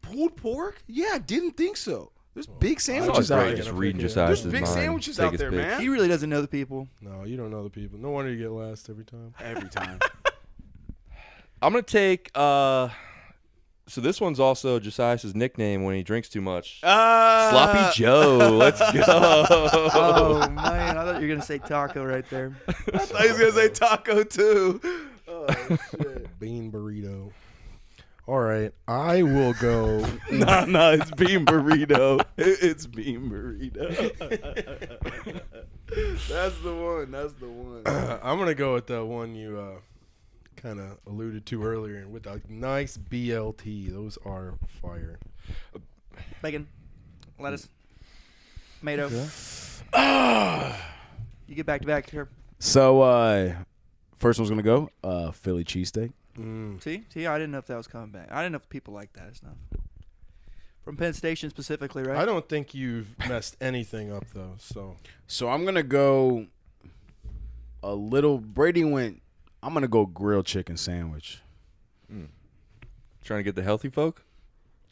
Pulled pork? Yeah, I didn't think so. There's big It's sandwiches always out great there. just reading There's Josias' big mind. sandwiches Take out his there, picks. man. He really doesn't know the people. No, you don't know the people. No wonder you get last every time. Every time. I'm going to take so this one's also Josias' nickname when he drinks too much. Sloppy Joe. Let's go. Oh, man. I thought you were going to say taco right there. I thought he was gonna say taco too. Oh shit. Bean burrito. All right, I will go. No, it's bean burrito. It's bean burrito. That's the one. That's the one. I'm gonna go with the one you kind of alluded to earlier, and with a nice BLT. Those are fire. Bacon, lettuce, tomato. You get back to back here. So, first one's gonna go Philly cheesesteak. See, I didn't know if that was coming back. I didn't know if people like that stuff. From Penn Station specifically, right? I don't think you've messed anything up though. So I'm gonna go a little. Brady went. I'm gonna go grilled chicken sandwich. Trying to get the healthy folk?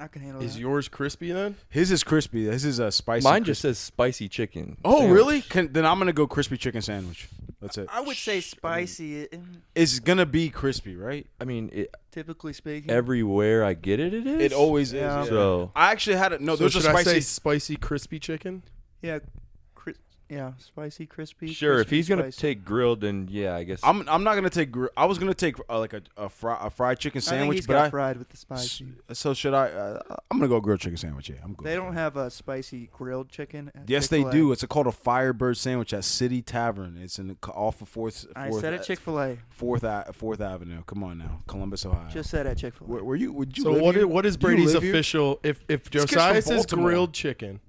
I can handle Is that. yours crispy then? His is crispy. His is a spicy. Mine just says spicy chicken. Oh, sandwich. really? Then I'm gonna go crispy chicken sandwich. That's it. I would say spicy, It's gonna be crispy, right? I mean, typically speaking. everywhere I get it, it is. It always is. Yeah. Yeah. So I actually had it. No, So there's a should I spicy. say spicy crispy chicken? Yeah, spicy, crispy. sure, if crispy, he's gonna spicy. take grilled, then yeah, I guess. I'm not gonna take. I was gonna take like a fried chicken I think sandwich, he's but got fried with the spicy. So should I? I'm gonna go grilled chicken sandwich. Yeah, I'm good. They don't have a spicy grilled chicken. At Yes, they Chick-fil-A. do. It's called a Firebird sandwich at City Tavern. It's off of Fourth. I said at Chick-fil-A. Fourth Avenue. Come on now, Columbus, Ohio. Just said at Chick-fil-A. Would you? So live here? what is Do you Brady's live here? official? If kid's from Josias is Baltimore. grilled chicken,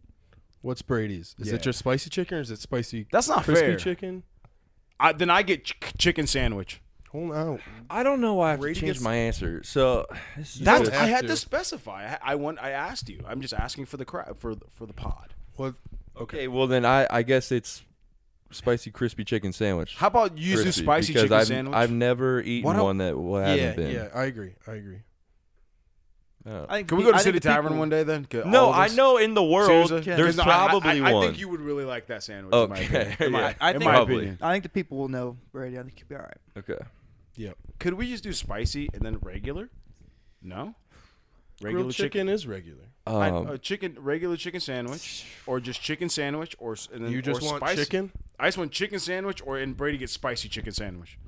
what's Brady's? Is Yeah. it just spicy chicken or is it spicy? That's not crispy fair. chicken? Then I get chicken sandwich. Hold on. I don't know why I have to Brady change gets- my answer. So this is That's don't I have had to. to specify. I asked you. I'm just asking for the for the pod. What? okay. Well, then I guess it's spicy crispy chicken sandwich. How about you just do Crispy, spicy because chicken I've, sandwich? I've never eaten Why don't- one that hasn't been. Yeah, I agree. Oh. I think Can we pe- go to I think City the people- Tavern one day then? No, I know in the world Seriously? there's 'Cause probably I one. think you would really like that sandwich. Okay, In my opinion. yeah. I In think my probably. opinion. I think the people will know, Brady. I think you'll be all right. Okay. Yep. Could we just do spicy and then regular? No. Regular Grilled chicken is regular. regular chicken sandwich, or just chicken sandwich, and then You just or want spicy. chicken? I just want chicken sandwich, and Brady gets spicy chicken sandwich.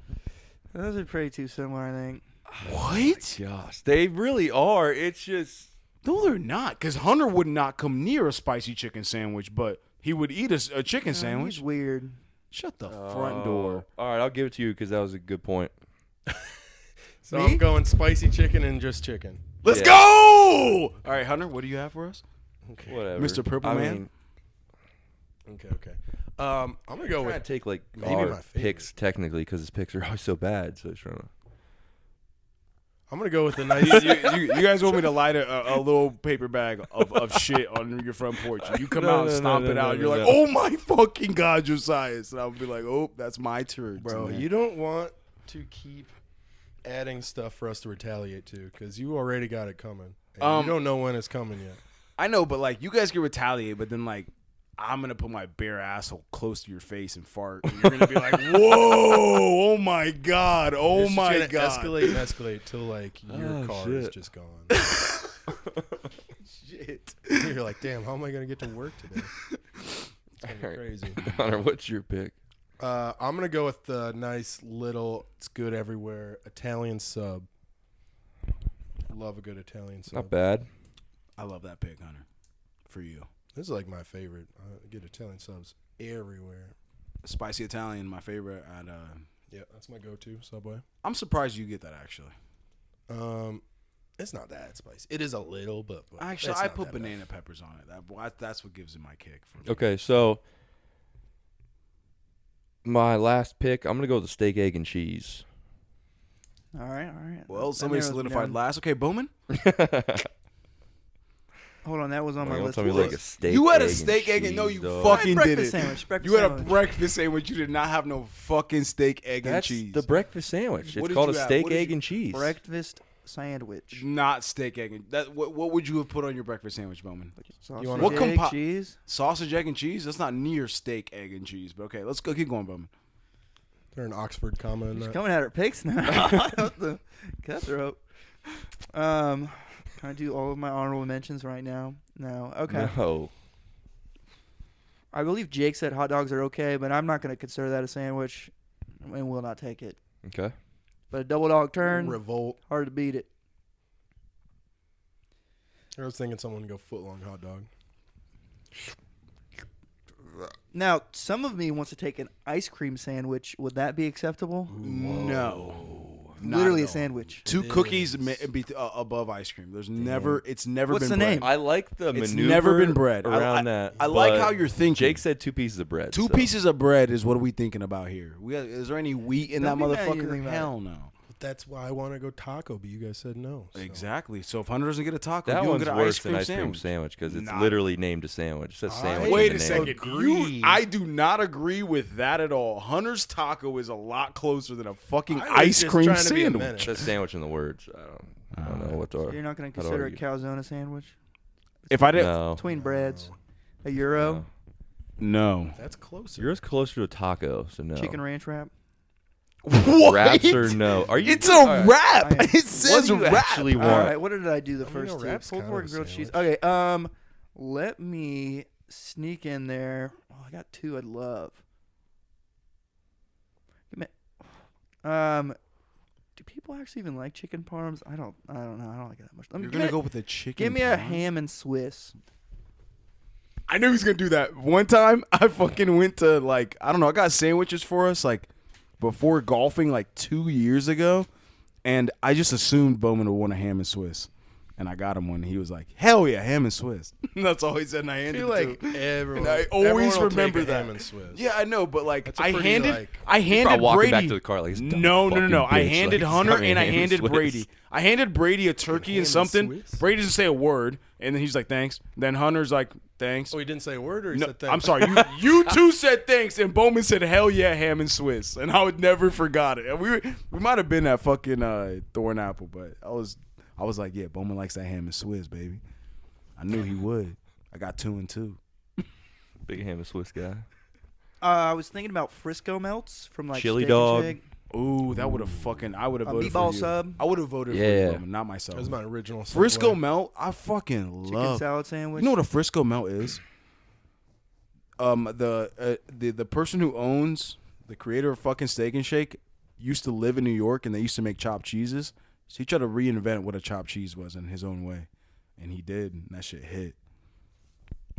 Those are pretty too similar, I think. What? Gosh, they really are. It's just No, they're not. Because Hunter would not come near a spicy chicken sandwich, but he would eat a chicken sandwich. He's weird. Shut the front door. All right, I'll give it to you because that was a good point. So Me? I'm going spicy chicken and just chicken. Let's Yeah. go! All right, Hunter, what do you have for us? Okay. Whatever. Mr. Purple I Man? mean, Okay. I'm gonna go I'm trying with to take like maybe our my favorite. picks technically because his picks are always so bad. So it's trying to. I'm gonna go with the nice. you guys want me to light a little paper bag of shit on your front porch. And you come out and stomp it out. You're like, oh my fucking God, Josias. And I'll be like, oh, that's my turn. Bro, you don't want to keep adding stuff for us to retaliate to because you already got it coming. And you don't know when it's coming yet. I know, but like, you guys can retaliate, but then like, I'm going to put my bare asshole close to your face and fart. And you're going to be like, whoa, oh my God, oh It's my just God. gonna escalate till like your Oh, car shit. is just gone. Shit. You're like, damn, how am I gonna get to work today? It's gonna be All right. crazy. Hunter, what's your pick? I'm gonna go with the nice little, it's good everywhere Italian sub. Love a good Italian sub. Not bad. I love that pick, Hunter, for you. This is like my favorite. I get Italian subs everywhere. Spicy Italian, my favorite. Yeah, that's my go-to Subway. I'm surprised you get that, actually. It's not that spicy. It is a little, but Actually, it's I not put that bad. banana peppers on it. That's what gives it my kick. For me. Okay, so my last pick, I'm gonna go with the steak, egg, and cheese. All right. Well, That somebody narrows me solidified down. last. Okay, Bowman. Hold on, that was on my Don't list. tell me What like a was- steak. You had a egg, steak, egg, and no, cheese, you dog. fucking did breakfast it. sandwich. Breakfast You had a sandwich. breakfast sandwich. You did not have no fucking steak, egg, and That's cheese. the breakfast sandwich. What It's did called a you have? steak, What did egg, you- and cheese. breakfast sandwich. Not steak, egg, and that. What would you have put on your breakfast sandwich, Bowman? Sausage, wanna- What egg, compo- cheese. Sausage, egg, and cheese. That's not near steak, egg, and cheese. But okay, let's go. Keep going, Bowman. Is there an Oxford comma in She's that? coming at her picks now. What the cutthroat. Can I do all of my honorable mentions right now? No. Okay. No. I believe Jake said hot dogs are okay, but I'm not going to consider that a sandwich and will not take it. Okay. But a double dog turn, Revolt. hard to beat it. I was thinking someone would go foot-long hot dog. Now, some of me wants to take an ice cream sandwich. Would that be acceptable? No. Not Literally at a all. sandwich. Two It cookies is. above ice cream. There's never. It's never What's been the bread. name? I like the It's maneuver never been bread. around that. I like but how you're thinking. Jake said 2 pieces of bread. Two so. pieces of bread is what are we thinking about here? Is there any wheat in Don't that be mad at you motherfucker? think about Hell no. That's why I want to go taco, but you guys said no. So. Exactly. So if Hunter doesn't get a taco, That you don't one's get an worse ice cream than ice cream sandwich. sandwich because it's Nah. literally named a sandwich. It says sandwich. in Wait the a name. second. Agree. I do not agree with that at all. Hunter's taco is a lot closer than a fucking I was ice just cream trying to be a sandwich. menace. It says sandwich in the words. I don't know what to. So you're not going to how to consider a argue. calzone sandwich? If I didn't, No. Between breads, a gyro, no. That's closer. Yours closer to a taco, so no. chicken ranch wrap. What? Wraps or no? Are you? It's a all right. wrap. I am- It says What do you wrap. actually All want? right, what did I do the I mean, first a two? wrap's Pulled kind pork of and a grilled cheese. sandwich. Okay, let me sneak in there. Oh, I got two I'd love. Give me- do people actually even like chicken parms? I don't know. I don't like it that much. You're gonna go with the chicken. Give me a parm? ham and Swiss. I knew he was gonna do that. One time, I fucking went to I don't know. I got sandwiches for us before golfing 2 years ago, and I just assumed Bowman would want a ham and Swiss, and I got him one. And he was like, "Hell yeah, ham and Swiss." That's all he said, and I I handed feel it like to him. everyone, And I always everyone will remember take a that. ham and Swiss. Yeah, I know, but That's a I pretty, handed like- I You're handed probably walking Brady. back to the car like, this dumb No. fucking I bitch, handed like, Hunter he's and I got me ham handed Swiss. Brady. I handed Brady a turkey ham and and something. Swiss? Brady doesn't say a word, and then he's like, "Thanks." Then Hunter's like, "Thanks." Oh, he didn't say a word, or he No, said thanks? I'm sorry. You two said thanks, and Bowman said, "Hell yeah, ham and Swiss," and I would never forgot it. And we might have been at fucking Thorn Apple, but I was like, yeah, Bowman likes that ham and Swiss, baby. I knew he would. I got 2 and 2. Big ham and Swiss guy. I was thinking about Frisco melts from Chili Steak and dog. Shake. Ooh, that would have fucking. I would have A voted meatball for you. sub. I would have voted for Yeah. you, Bowman, not myself. That was my original. Frisco segue. melt, I fucking Chicken love. salad sandwich. You know what a Frisco melt is? The person who owns the creator of fucking Steak and Shake used to live in New York, and they used to make chopped cheeses. So he tried to reinvent what a chopped cheese was in his own way, and he did. And that shit hit.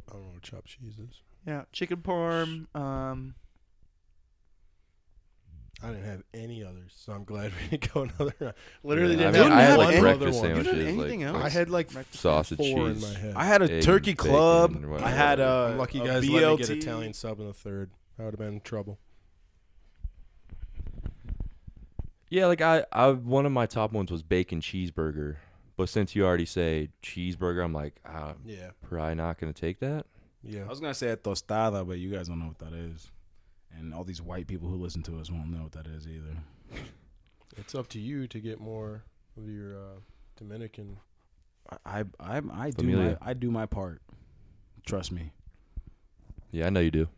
I don't know what chopped cheese is. Yeah, chicken parm. I didn't have any others, so I'm glad we didn't go another round. Literally Yeah, didn't I had have like one breakfast other one. You didn't have sandwiches, anything like else? I had like sausage 4 in cheese. my head. I had a Egg, turkey bacon, club. or I whatever. had a I'm lucky you a guys let me get BLT. Italian sub in the third. I would have been in trouble. Yeah, like I one of my top ones was bacon cheeseburger, but since you already say cheeseburger, I'm like, Yeah, probably not gonna take that. yeah. I was gonna say a tostada, but you guys don't know what that is, and all these white people who listen to us won't know what that is either. It's up to you to get more of your Dominican. I Familia. do my part. Trust me. Yeah, I know you do.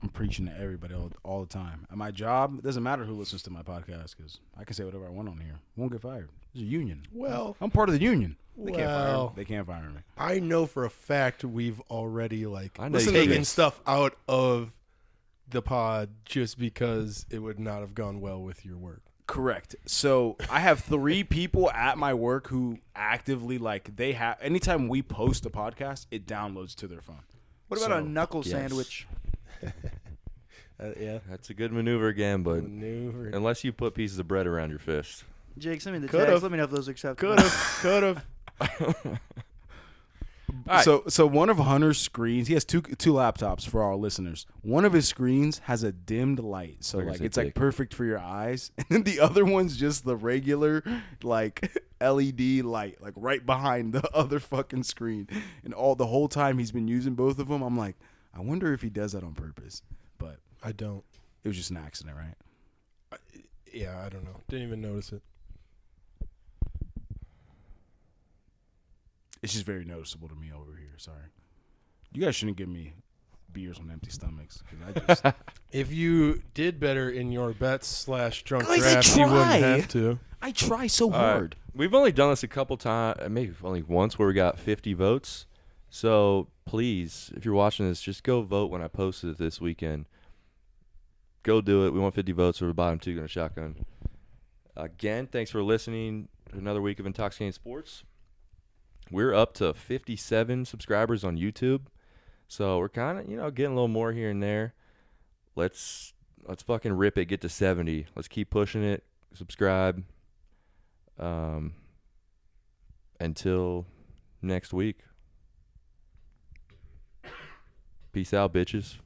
I'm preaching to everybody all the time. At my job, it doesn't matter who listens to my podcast because I can say whatever I want on here. Won't get fired. It's a union. Well, I'm part of the union. They can't fire me. well, They can't fire me. I know for a fact we've already I know you taken do. stuff out of the pod just because it would not have gone well with your work. Correct. So I have 3 people at my work who actively they have. Anytime we post a podcast, it downloads to their phone. What about a So, knuckle yes. sandwich? Yeah. That's a good maneuver again, but Maneuver. unless you put pieces of bread around your fist. Jake, send me the Could've. text. Let me know if those are acceptable. Could have. All right. So one of Hunter's screens, he has two laptops for our listeners. One of his screens has a dimmed light, so Like I like said, it's like Dick. perfect for your eyes. And then the other one's just the regular like LED light, like right behind the other fucking screen. And the whole time he's been using both of them, I'm like, I wonder if he does that on purpose. But I don't. it was just an accident, right? Yeah, I don't know. Didn't even notice it. It's just very noticeable to me over here. Sorry. You guys shouldn't give me beers on empty stomachs. 'Cause I just If you did better in your bets / drunk Guys, I drafts, you wouldn't try. have to. I try so All right. hard. We've only done this a couple times, maybe only once, where we got 50 votes. So please, if you're watching this, just go vote when I posted it this weekend. Go do it. We want 50 votes for the bottom two going to shotgun. Again, thanks for listening to another week of Intoxicating Sports. We're up to 57 subscribers on YouTube. So we're kind of, getting a little more here and there. Let's fucking rip it, get to 70. Let's keep pushing it. Subscribe. Until next week. Peace out, bitches.